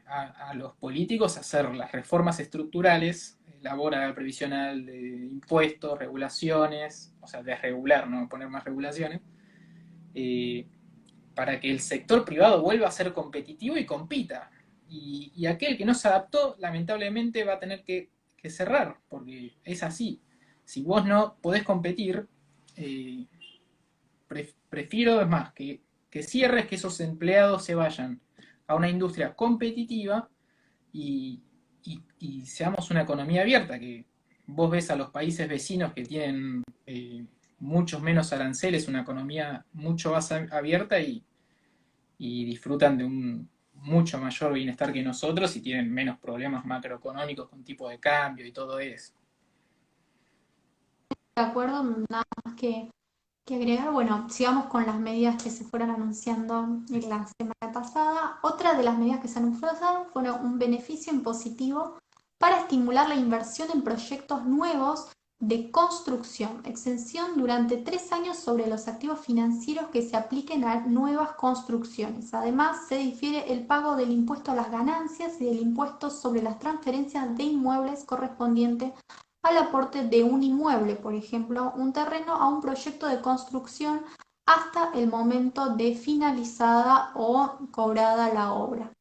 [SPEAKER 2] a los políticos a hacer las reformas estructurales, labora previsional de impuestos, regulaciones, o sea, desregular, no poner más regulaciones, eh, para que el sector privado vuelva a ser competitivo y compita. Y aquel que no se adaptó, lamentablemente, va a tener que cerrar, porque es así. Si vos no podés competir, eh, prefiero, es más, que cierres, que esos empleados se vayan a una industria competitiva y, y seamos una economía abierta, que vos ves a los países vecinos que tienen muchos menos aranceles, una economía mucho más abierta y disfrutan de un mucho mayor bienestar que nosotros y tienen menos problemas macroeconómicos con tipo de cambio y todo eso.
[SPEAKER 1] de acuerdo, nada más que agregar. Bueno, sigamos con las medidas que se fueron anunciando en la semana pasada. Otra de las medidas que se anunciaron fue un beneficio impositivo para estimular la inversión en proyectos nuevos de construcción, exención durante 3 años sobre los activos financieros que se apliquen a nuevas construcciones. Además, se difiere el pago del impuesto a las ganancias y del impuesto sobre las transferencias de inmuebles correspondiente al aporte de un inmueble, por ejemplo, un terreno, a un proyecto de construcción hasta el momento de finalizada o cobrada la obra.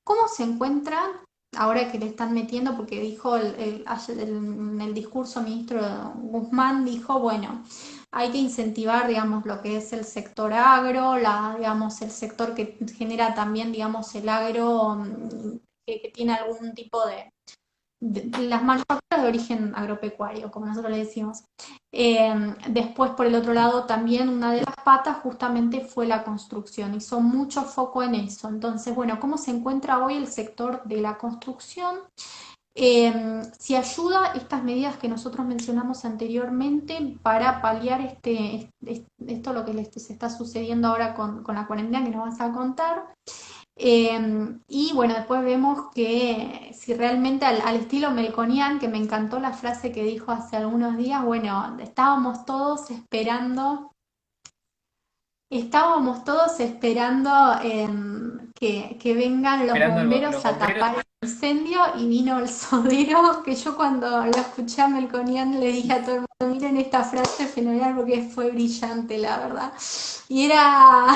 [SPEAKER 1] ¿Cómo se encuentra ahora que le están metiendo? Porque dijo en el discurso ministro Guzmán, dijo, bueno, hay que incentivar, digamos, lo que es el sector agro, digamos, el sector que genera también, digamos, el agro que tiene algún tipo de las manufacturas de origen agropecuario, como nosotros le decimos. Después, por el otro lado, también una de las patas justamente fue la construcción, hizo mucho foco en eso. Entonces, bueno, ¿cómo se encuentra hoy el sector de la construcción? Si ayuda estas medidas que nosotros mencionamos anteriormente para paliar esto lo que se está sucediendo ahora con la cuarentena que nos vas a contar. Y bueno, después vemos que si realmente al estilo Melconian, que me encantó la frase que dijo hace algunos días, bueno, estábamos todos esperando Estábamos todos esperando que vengan los
[SPEAKER 2] Esperando
[SPEAKER 1] bomberos
[SPEAKER 2] los
[SPEAKER 1] a
[SPEAKER 2] bomberos.
[SPEAKER 1] tapar el incendio y vino el sodero, que yo cuando lo escuché a Melconian le dije a todo el mundo, miren esta frase fenomenal porque fue brillante, la verdad. Y era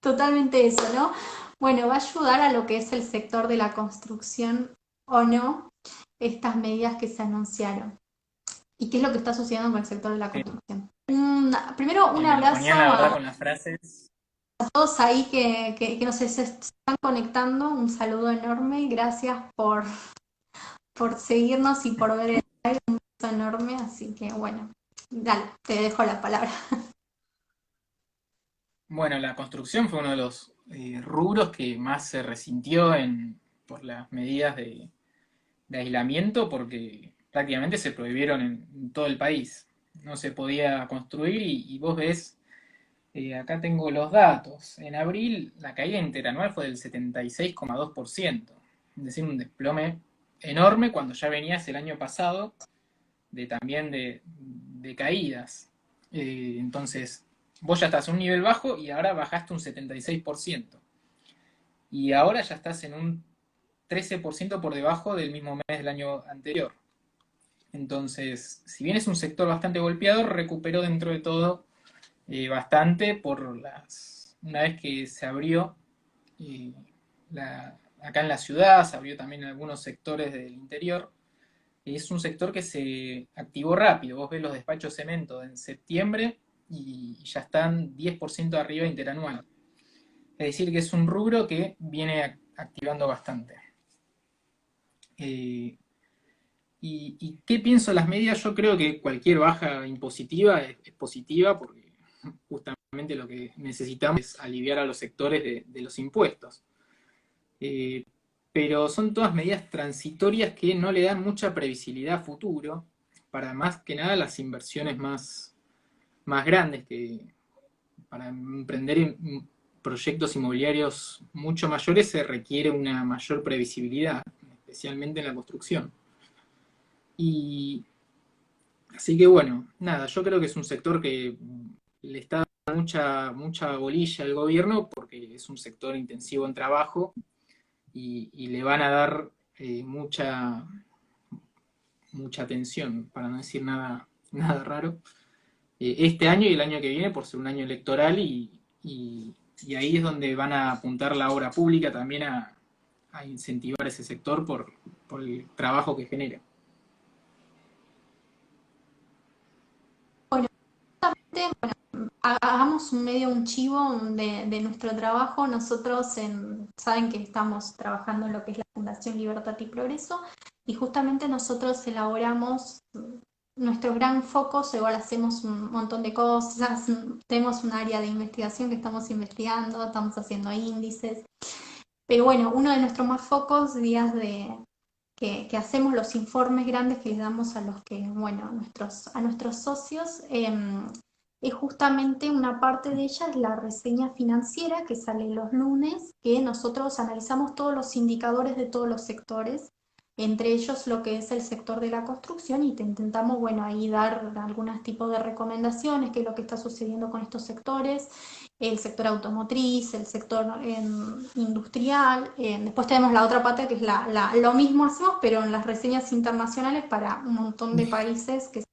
[SPEAKER 1] totalmente eso, ¿no? Bueno, ¿va a ayudar a lo que es el sector de la construcción o no estas medidas que se anunciaron? ¿Y qué es lo que está sucediendo con el sector de la construcción? Primero, un abrazo
[SPEAKER 2] Melconian, la verdad,
[SPEAKER 1] a
[SPEAKER 2] con las frases.
[SPEAKER 1] todos ahí que nos están conectando, un saludo enorme, gracias por seguirnos y por ver el live, un beso enorme, así que bueno, dale, te dejo la palabra.
[SPEAKER 2] Bueno, la construcción fue uno de los rubros que más se resintió por las medidas de aislamiento, porque prácticamente se prohibieron en todo el país. No se podía construir y vos ves, acá tengo los datos. En abril la caída interanual fue del 76,2%, es decir, un desplome enorme cuando ya venías el año pasado también de caídas. Entonces, vos ya estás a un nivel bajo y ahora bajaste un 76%. Y ahora ya estás en un 13% por debajo del mismo mes del año anterior. Entonces, si bien es un sector bastante golpeado, recuperó dentro de todo bastante una vez que se abrió eh, acá en la ciudad, se abrió también en algunos sectores del interior. Es un sector que se activó rápido. Vos ves los despachos cemento en septiembre y ya están 10% arriba interanual. Es decir, que es un rubro que viene activando bastante. Eh, y qué pienso de las medidas? Yo creo que cualquier baja impositiva es positiva porque justamente lo que necesitamos es aliviar a los sectores de los impuestos. Eh, pero son todas medidas transitorias que no le dan mucha previsibilidad a futuro para más que nada las inversiones más grandes, que para emprender proyectos inmobiliarios mucho mayores se requiere una mayor previsibilidad, especialmente en la construcción. Y así que bueno, nada, yo creo que es un sector que le está dando mucha bolilla al gobierno porque es un sector intensivo en trabajo y le van a dar mucha atención, para no decir nada raro, este año y el año que viene por ser un año electoral y ahí es donde van a apuntar la obra pública también a incentivar ese sector por el trabajo que genera.
[SPEAKER 1] Bueno, hagamos un medio, un chivo de nuestro trabajo. Nosotros saben que estamos trabajando en lo que es la Fundación Libertad y Progreso y justamente nosotros elaboramos nuestro gran foco, igual hacemos un montón de cosas, tenemos un área de investigación que estamos investigando, estamos haciendo índices, pero bueno, uno de nuestros más focos, días que hacemos los informes grandes que les damos a los que, bueno, a nuestros socios, es justamente una parte de ella, es la reseña financiera que sale los lunes, que nosotros analizamos todos los indicadores de todos los sectores, entre ellos lo que es el sector de la construcción, y te intentamos, bueno, ahí dar algunos tipos de recomendaciones, qué es lo que está sucediendo con estos sectores, el sector automotriz, el sector industrial. Después tenemos la otra pata que es lo mismo hacemos, pero en las reseñas internacionales para un montón de países, que es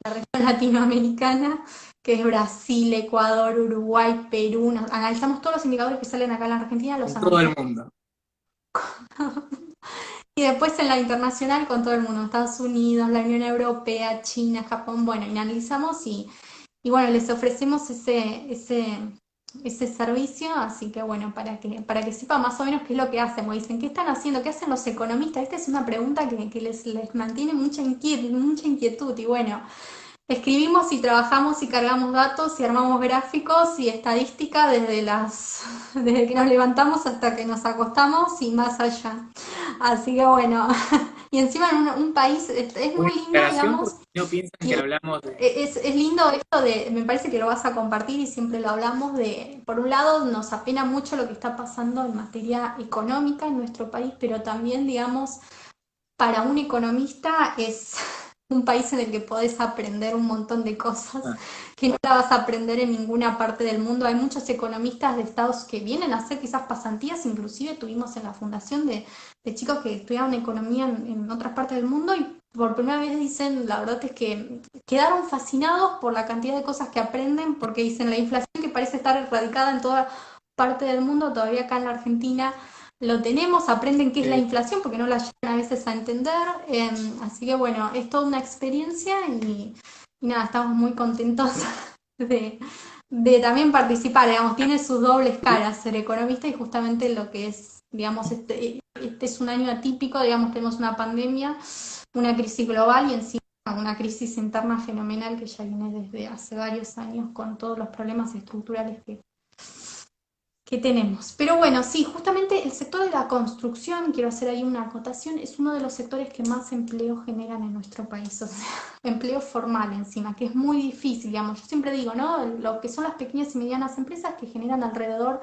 [SPEAKER 1] la región latinoamericana, que es Brasil, Ecuador, Uruguay, Perú. Analizamos todos los indicadores que salen acá en la Argentina, los
[SPEAKER 2] En todo el
[SPEAKER 1] analizamos.
[SPEAKER 2] mundo.
[SPEAKER 1] Y después en la internacional con todo el mundo, Estados Unidos, la Unión Europea, China, Japón, bueno, y analizamos y bueno, les ofrecemos ese servicio, así que bueno, para que sepa más o menos qué es lo que hacemos. Dicen, ¿qué están haciendo? ¿Qué hacen los economistas? Esta es una pregunta que les mantiene mucha inquietud y bueno, escribimos y trabajamos y cargamos datos y armamos gráficos y estadística desde que nos levantamos hasta que nos acostamos y más allá. Así que bueno, y encima en un país es
[SPEAKER 2] Una
[SPEAKER 1] muy lindo,
[SPEAKER 2] aclaración
[SPEAKER 1] digamos,
[SPEAKER 2] porque si no piensan que
[SPEAKER 1] y
[SPEAKER 2] hablamos de...
[SPEAKER 1] es lindo esto me parece que lo vas a compartir y siempre lo hablamos por un lado nos apena mucho lo que está pasando en materia económica en nuestro país, pero también, digamos, para un economista un país en el que podés aprender un montón de cosas
[SPEAKER 2] Ah,
[SPEAKER 1] que no la vas a aprender en ninguna parte del mundo. Hay muchos economistas de estados que vienen a hacer quizás pasantías, inclusive tuvimos en la fundación de chicos que estudiaron economía en otras partes del mundo y por primera vez dicen, la verdad es que quedaron fascinados por la cantidad de cosas que aprenden, porque dicen la inflación que parece estar erradicada en toda parte del mundo, todavía acá en la Argentina lo tenemos, aprenden qué es la
[SPEAKER 2] sí.
[SPEAKER 1] inflación porque no la llegan a veces a entender, así que bueno, es toda una experiencia y nada, estamos muy contentos de, de también participar, digamos, tiene sus dobles caras ser economista y justamente lo que es, digamos, este es un año atípico, digamos, tenemos una pandemia, una crisis global y encima una crisis interna fenomenal que ya viene desde hace varios años con todos los problemas estructurales que tenemos. Pero bueno, sí, justamente el sector de la construcción, quiero hacer ahí una acotación, es uno de los sectores que más empleo generan en nuestro país, o sea, empleo formal encima, que es muy difícil, digamos. Yo siempre digo, ¿no? Lo que son las pequeñas y medianas empresas que generan alrededor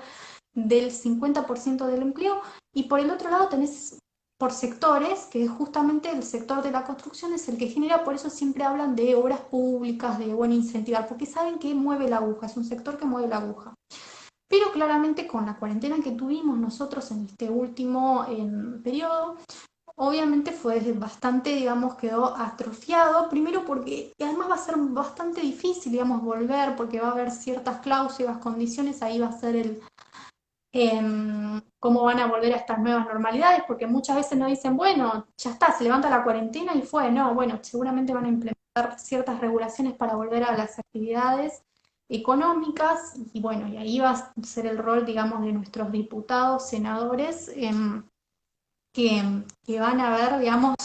[SPEAKER 1] del 50% del empleo y por el otro lado tenés por sectores, que justamente el sector de la construcción es el que genera, por eso siempre hablan de obras públicas, de buen incentivar, porque saben que mueve la aguja, es un sector que mueve la aguja. Pero claramente con la cuarentena que tuvimos nosotros en este último periodo, obviamente fue bastante, digamos, quedó atrofiado, primero porque además va a ser bastante difícil, digamos, volver, porque va a haber ciertas cláusulas, condiciones, ahí va a ser cómo van a volver a estas nuevas normalidades, porque muchas veces nos dicen, bueno, ya está, se levanta la cuarentena y fue, no, bueno, seguramente van a implementar ciertas regulaciones para volver a las actividades económicas y bueno, y ahí va a ser el rol, digamos, de nuestros diputados, senadores, que van a ver, digamos,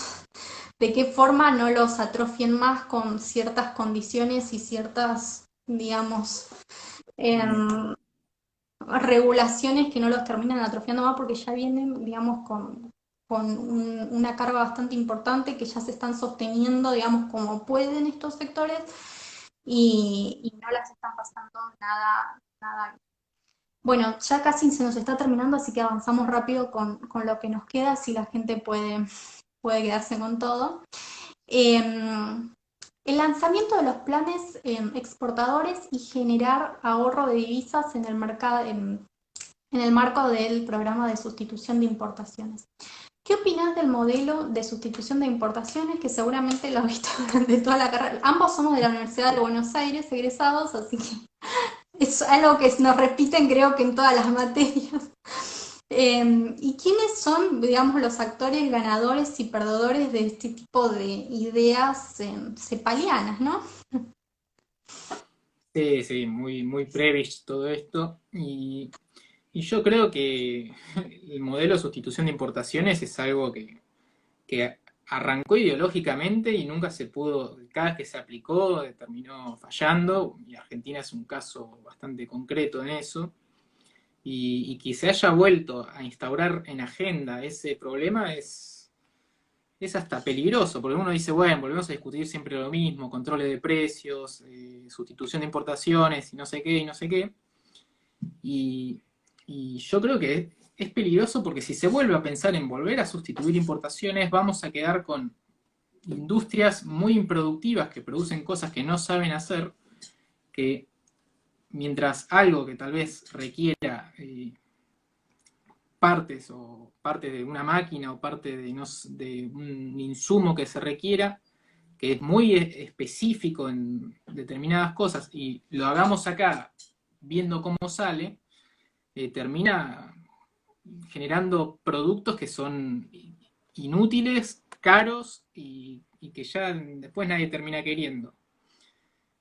[SPEAKER 1] de qué forma no los atrofien más con ciertas condiciones y ciertas, digamos, em, regulaciones que no los terminan atrofiando más porque ya vienen, digamos, con una carga bastante importante que ya se están sosteniendo, digamos, como pueden estos sectores y no las están pasando nada bien. Bueno, ya casi se nos está terminando, así que avanzamos rápido con lo que nos queda, si la gente puede quedarse con todo. Eh, el lanzamiento de los planes exportadores y generar ahorro de divisas en el mercado, en el marco del programa de sustitución de importaciones. ¿Qué opinas del modelo de sustitución de importaciones? Que seguramente lo has visto durante toda la carrera. Ambos somos de la Universidad de Buenos Aires, egresados, así que es algo que nos repiten creo que en todas las materias. ¿Y quiénes son, digamos, los actores ganadores y perdedores de este tipo de ideas cepalianas, ¿no?
[SPEAKER 2] Sí, sí, muy, muy previous todo esto. Y yo creo que el modelo de sustitución de importaciones es algo que arrancó ideológicamente y nunca se pudo, cada vez que se aplicó terminó fallando, y Argentina es un caso bastante concreto en eso. Y que se haya vuelto a instaurar en agenda ese problema es hasta peligroso, porque uno dice, bueno, volvemos a discutir siempre lo mismo, controles de precios, sustitución de importaciones y no sé qué, y no sé qué. Y, y yo creo que es peligroso porque si se vuelve a pensar en volver a sustituir importaciones, vamos a quedar con industrias muy improductivas que producen cosas que no saben hacer, que mientras algo que tal vez requiera partes o parte de una máquina o parte de, no, de un insumo que se requiera, que es muy específico en determinadas cosas, y lo hagamos acá viendo cómo sale, termina generando productos que son inútiles, caros y que ya después nadie termina queriendo.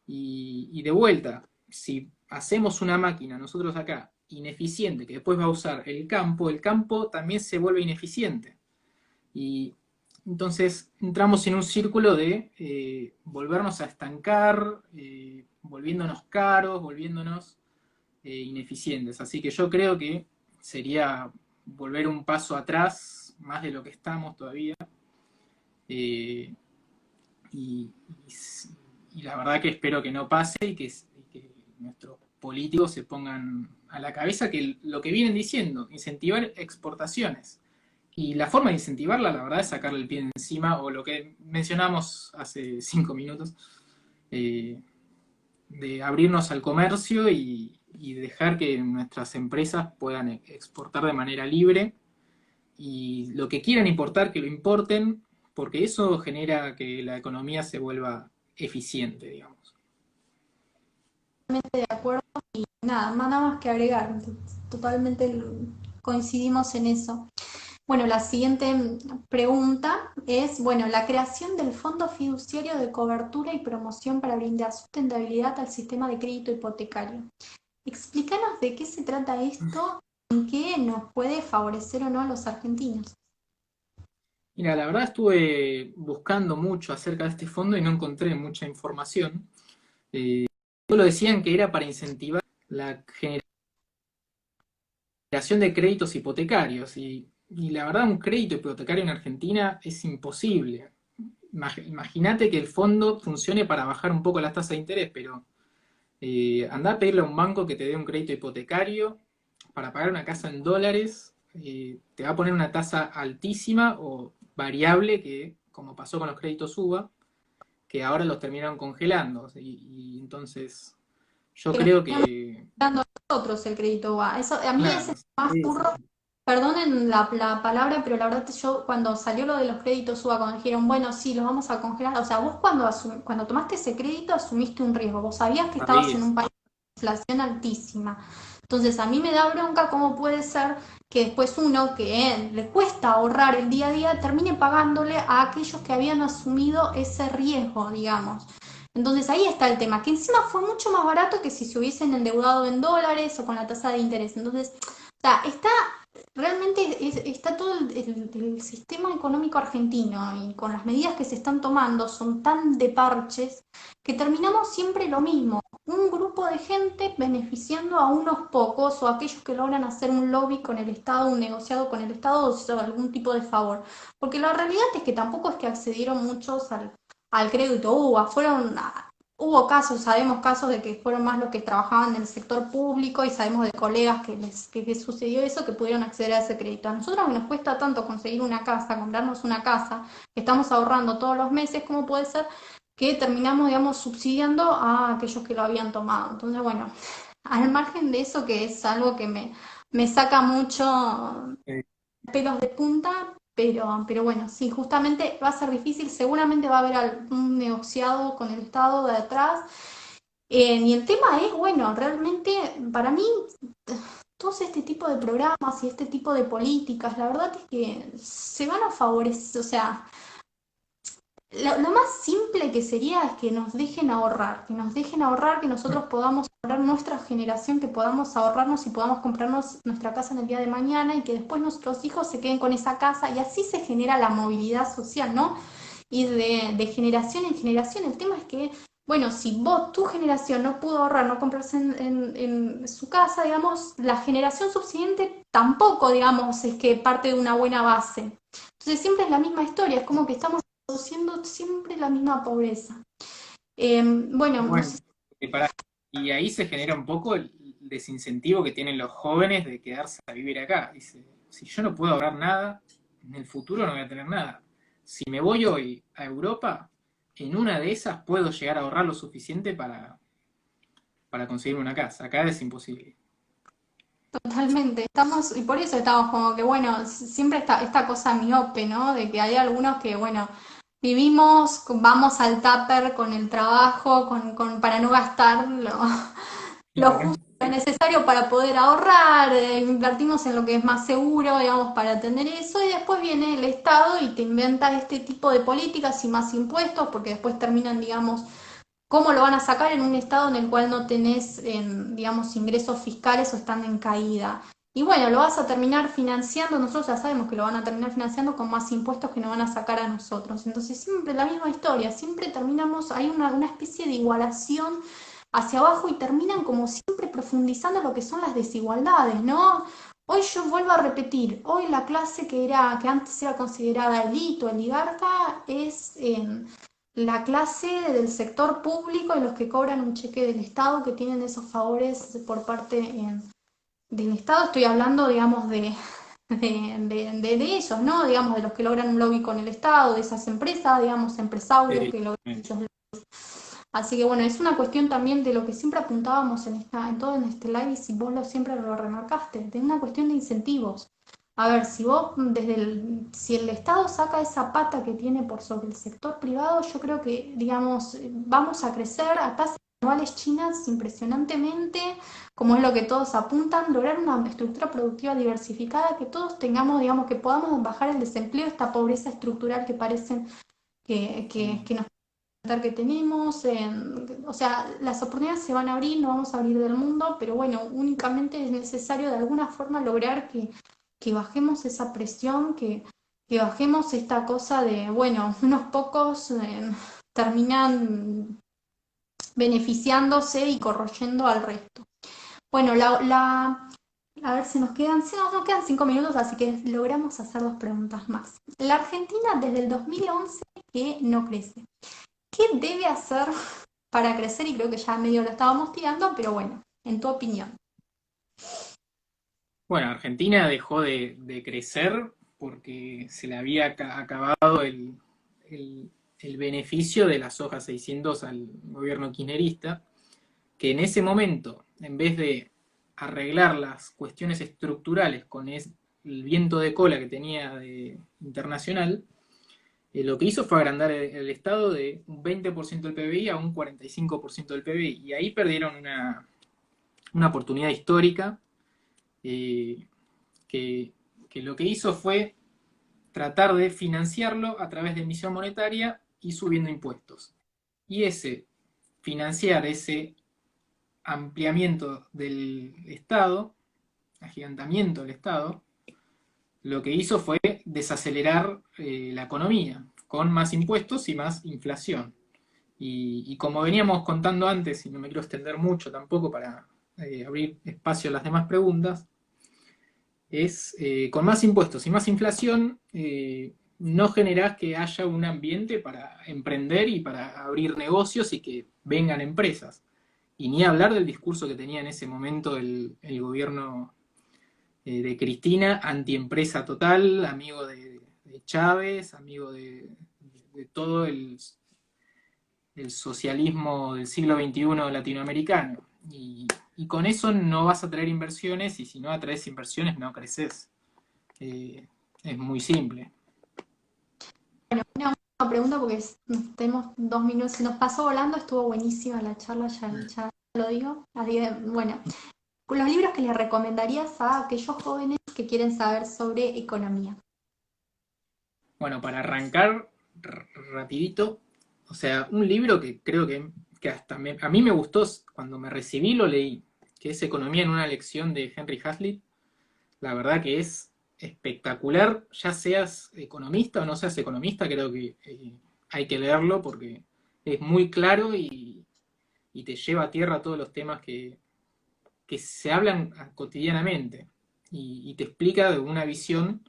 [SPEAKER 2] Y de vuelta, si hacemos una máquina nosotros acá ineficiente que después va a usar el campo también se vuelve ineficiente. Y entonces entramos en un círculo de volvernos a estancar, volviéndonos caros, volviéndonos ineficientes. Así que yo creo que sería volver un paso atrás, más de lo que estamos todavía. Eh, y, y, la verdad que espero que no pase y que nuestros políticos se pongan a la cabeza que lo que vienen diciendo, incentivar exportaciones Y la forma de incentivarla, la verdad, es sacarle el pie de encima, o lo que mencionamos hace 5 minutos, eh, de abrirnos al comercio y dejar que nuestras empresas puedan exportar de manera libre y lo que quieran importar, que lo importen, porque eso genera que la economía se vuelva eficiente, digamos.
[SPEAKER 1] De acuerdo y nada más que agregar. Totalmente coincidimos en eso. Bueno, la siguiente pregunta es, bueno, la creación del Fondo Fiduciario de Cobertura y Promoción para brindar sustentabilidad al sistema de crédito hipotecario. Explícanos de qué se trata esto, en qué nos puede favorecer o no a los argentinos.
[SPEAKER 2] Mira, la verdad estuve buscando mucho acerca de este fondo y no encontré mucha información. Solo decían que era para incentivar la generación de créditos hipotecarios y la verdad un crédito hipotecario en Argentina es imposible. Imagínate que el fondo funcione para bajar un poco las tasas de interés, pero andá a pedirle a un banco que te dé un crédito hipotecario para pagar una casa en dólares, te va a poner una tasa altísima o variable que, como pasó con los créditos UBA, que ahora los terminaron congelando. Y entonces yo
[SPEAKER 1] Que nos
[SPEAKER 2] creo
[SPEAKER 1] estamos
[SPEAKER 2] que,
[SPEAKER 1] dando nosotros el crédito va. Eso, a mí ese
[SPEAKER 2] claro,
[SPEAKER 1] es más
[SPEAKER 2] sí,
[SPEAKER 1] burro. Perdonen la palabra, pero la verdad yo cuando salió lo de los créditos UBA, cuando dijeron, bueno, sí, los vamos a congelar, o sea, vos cuando tomaste ese crédito asumiste un riesgo, vos sabías que estabas en
[SPEAKER 2] sabías,
[SPEAKER 1] un país de inflación altísima. Entonces a mí me da bronca cómo puede ser que después uno que le cuesta ahorrar el día a día termine pagándole a aquellos que habían asumido ese riesgo, digamos. Entonces ahí está el tema, que encima fue mucho más barato que si se hubiesen endeudado en dólares o con la tasa de interés. Entonces, o sea, realmente está todo el sistema económico argentino y con las medidas que se están tomando son tan de parches que terminamos siempre lo mismo, un grupo de gente beneficiando a unos pocos o aquellos que logran hacer un lobby con el Estado, un negociado con el Estado o algún tipo de favor. Porque la realidad es que tampoco es que accedieron muchos al crédito UBA, hubo casos, sabemos casos de que fueron más los que trabajaban en el sector público y sabemos de colegas que sucedió eso, que pudieron acceder a ese crédito. A nosotros nos cuesta tanto conseguir una casa, comprarnos una casa, que estamos ahorrando todos los meses, ¿cómo puede ser que terminamos, digamos, subsidiando a aquellos que lo habían tomado? Entonces, bueno, al margen de eso, que es algo que me saca mucho
[SPEAKER 2] eh,
[SPEAKER 1] pelos de punta, pero bueno, sí, justamente va a ser difícil, seguramente va a haber algún negociado con el Estado de atrás. Y el tema es, bueno, realmente para mí todo este tipo de programas y este tipo de políticas, la verdad es que se van a favorecer, o sea, lo más simple que sería es que nos dejen ahorrar, que nos dejen ahorrar, que nosotros podamos ahorrar nuestra generación, que podamos ahorrarnos y podamos comprarnos nuestra casa en el día de mañana y que después nuestros hijos se queden con esa casa y así se genera la movilidad social, ¿no? Y de generación en generación. El tema es que, bueno, si vos, tu generación no pudo ahorrar, no comprarse en su casa, digamos, la generación subsiguiente tampoco, digamos, es que parte de una buena base. Entonces siempre es la misma historia, es como que estamos produciendo siempre la misma pobreza. Bueno, no sé
[SPEAKER 2] bueno, y ahí se genera un poco el desincentivo que tienen los jóvenes de quedarse a vivir acá. Dice, si yo no puedo ahorrar nada, en el futuro no voy a tener nada. Si me voy hoy a Europa, en una de esas puedo llegar a ahorrar lo suficiente para conseguir una casa. Acá es imposible.
[SPEAKER 1] totalmente, estamos, y por eso estamos como que, bueno, siempre esta cosa miope, ¿no? De que hay algunos que, bueno, vivimos, vamos al tupper con el trabajo, para no gastar lo justo necesario para poder ahorrar, invertimos en lo que es más seguro, digamos, para tener eso, y después viene el Estado y te inventa este tipo de políticas y más impuestos, porque después terminan, digamos, ¿cómo lo van a sacar en un estado en el cual no tenés, digamos, ingresos fiscales o están en caída? Y bueno, lo vas a terminar financiando, nosotros ya sabemos que lo van a terminar financiando con más impuestos que nos van a sacar a nosotros. Entonces siempre la misma historia, siempre terminamos, hay una especie de igualación hacia abajo y terminan como siempre profundizando lo que son las desigualdades, ¿no? Hoy yo vuelvo a repetir, hoy la clase que antes era considerada élite o oligarca es la clase del sector público y los que cobran un cheque del Estado, que tienen esos favores por parte del Estado. Estoy hablando, digamos, de ellos, ¿no? Digamos, de los que logran un lobby con el Estado, de esas empresas, digamos, empresarios que logran esos. Así que bueno, es una cuestión también de lo que siempre apuntábamos en todo en este live y si vos siempre lo remarcaste, de una cuestión de incentivos. A ver, si vos si el Estado saca esa pata que tiene por sobre el sector privado, yo creo que, digamos, vamos a crecer a tasas anuales chinas impresionantemente, como es lo que todos apuntan, lograr una estructura productiva diversificada, que todos tengamos, digamos, que podamos bajar el desempleo, esta pobreza estructural que parece que nos que tenemos, o sea, las oportunidades se van a abrir, no vamos a abrir del mundo, pero bueno, únicamente es necesario de alguna forma lograr que bajemos esa presión, que bajemos esta cosa de, bueno, unos pocos terminan beneficiándose y corroyendo al resto. Bueno, a ver si nos quedan 5 minutos, así que logramos hacer 2 preguntas más. La Argentina desde el 2011 que no crece. ¿Qué debe hacer para crecer? Y creo que ya medio lo estábamos tirando, pero bueno, en tu opinión.
[SPEAKER 2] Bueno, Argentina dejó de crecer porque se le había acabado el beneficio de la soja 600 al gobierno kirchnerista, que en ese momento, en vez de arreglar las cuestiones estructurales con el viento de cola que tenía internacional, lo que hizo fue agrandar el Estado de un 20% del PBI a un 45% del PBI. Y ahí perdieron una oportunidad histórica eh, que lo que hizo fue tratar de financiarlo a través de emisión monetaria y subiendo impuestos. Y financiar ese ampliamiento del Estado, agigantamiento del Estado, lo que hizo fue desacelerar la economía con más impuestos y más inflación. Y como veníamos contando antes, y no me quiero extender mucho tampoco para abrir espacio a las demás preguntas, es con más impuestos y más inflación no generás que haya un ambiente para emprender y para abrir negocios y que vengan empresas. Y ni hablar del discurso que tenía en ese momento el gobierno de Cristina, antiempresa total, amigo de Chávez, amigo de todo el socialismo del siglo XXI latinoamericano. Y con eso no vas a traer inversiones y si no atraes inversiones no creces. Es muy simple.
[SPEAKER 1] Bueno, una pregunta porque tenemos 2 minutos, se nos pasó volando, estuvo buenísima la charla, ya lo digo. Así que, bueno, los libros que le recomendarías a aquellos jóvenes que quieren saber sobre economía.
[SPEAKER 2] Bueno, para arrancar rapidito, o sea, un libro que creo que hasta a mí me gustó cuando me recibí, lo leí, que es Economía en una lección de Henry Hazlitt. La verdad que es espectacular, ya seas economista o no seas economista, creo que hay que leerlo porque es muy claro y te lleva a tierra todos los temas que se hablan cotidianamente y te explica de una visión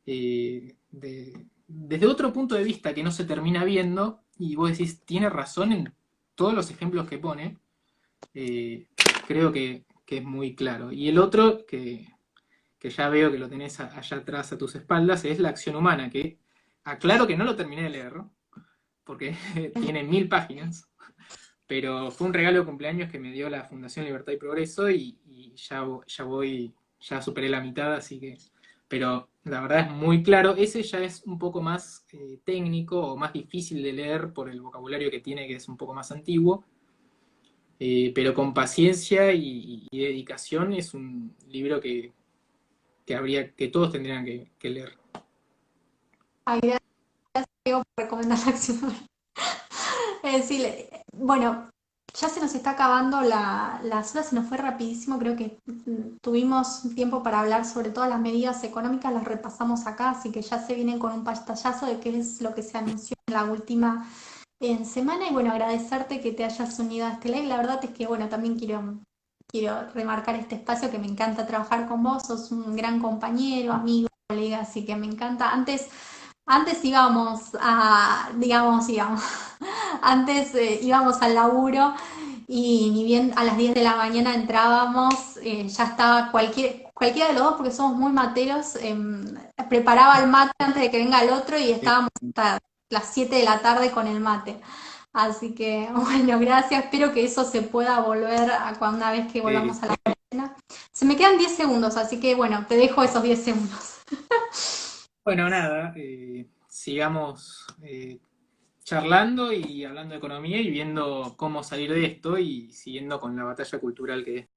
[SPEAKER 2] desde otro punto de vista que no se termina viendo y vos decís, tiene razón en todos los ejemplos que pone, creo que es muy claro. Y el otro, que ya veo que lo tenés allá atrás a tus espaldas, es La acción humana, que aclaro que no lo terminé de leer, porque tiene 1000 páginas, pero fue un regalo de cumpleaños que me dio la Fundación Libertad y Progreso y ya superé la mitad, así que, pero la verdad es muy claro, ese ya es un poco más técnico o más difícil de leer por el vocabulario que tiene, que es un poco más antiguo, pero con paciencia y dedicación es un libro que todos tendrían que leer.
[SPEAKER 1] Ay, gracias Diego, por recomendar la acción. Es decir, bueno, ya se nos está acabando las horas, se nos fue rapidísimo, creo que tuvimos tiempo para hablar sobre todas las medidas económicas, las repasamos acá, así que ya se vienen con un pantallazo de qué es lo que se anunció en la última semana y bueno, agradecerte que te hayas unido a este live, la verdad es que bueno, también quiero remarcar este espacio que me encanta trabajar con vos, sos un gran compañero, amigo, colega, así que me encanta. Antes íbamos, antes íbamos al laburo y ni bien a las 10 de la mañana entrábamos, ya estaba cualquiera de los dos, porque somos muy materos, preparaba el mate antes de que venga el otro y
[SPEAKER 2] Eh,
[SPEAKER 1] estábamos hasta las 7 de la tarde con el mate. Así que, bueno, gracias. Espero que eso se pueda volver a una vez que
[SPEAKER 2] eh,
[SPEAKER 1] volvamos a la cuarentena. Se me quedan 10 segundos, así que, bueno, te dejo esos 10 segundos.
[SPEAKER 2] bueno, nada, sigamos charlando y hablando de economía y viendo cómo salir de esto y siguiendo con la batalla cultural que es.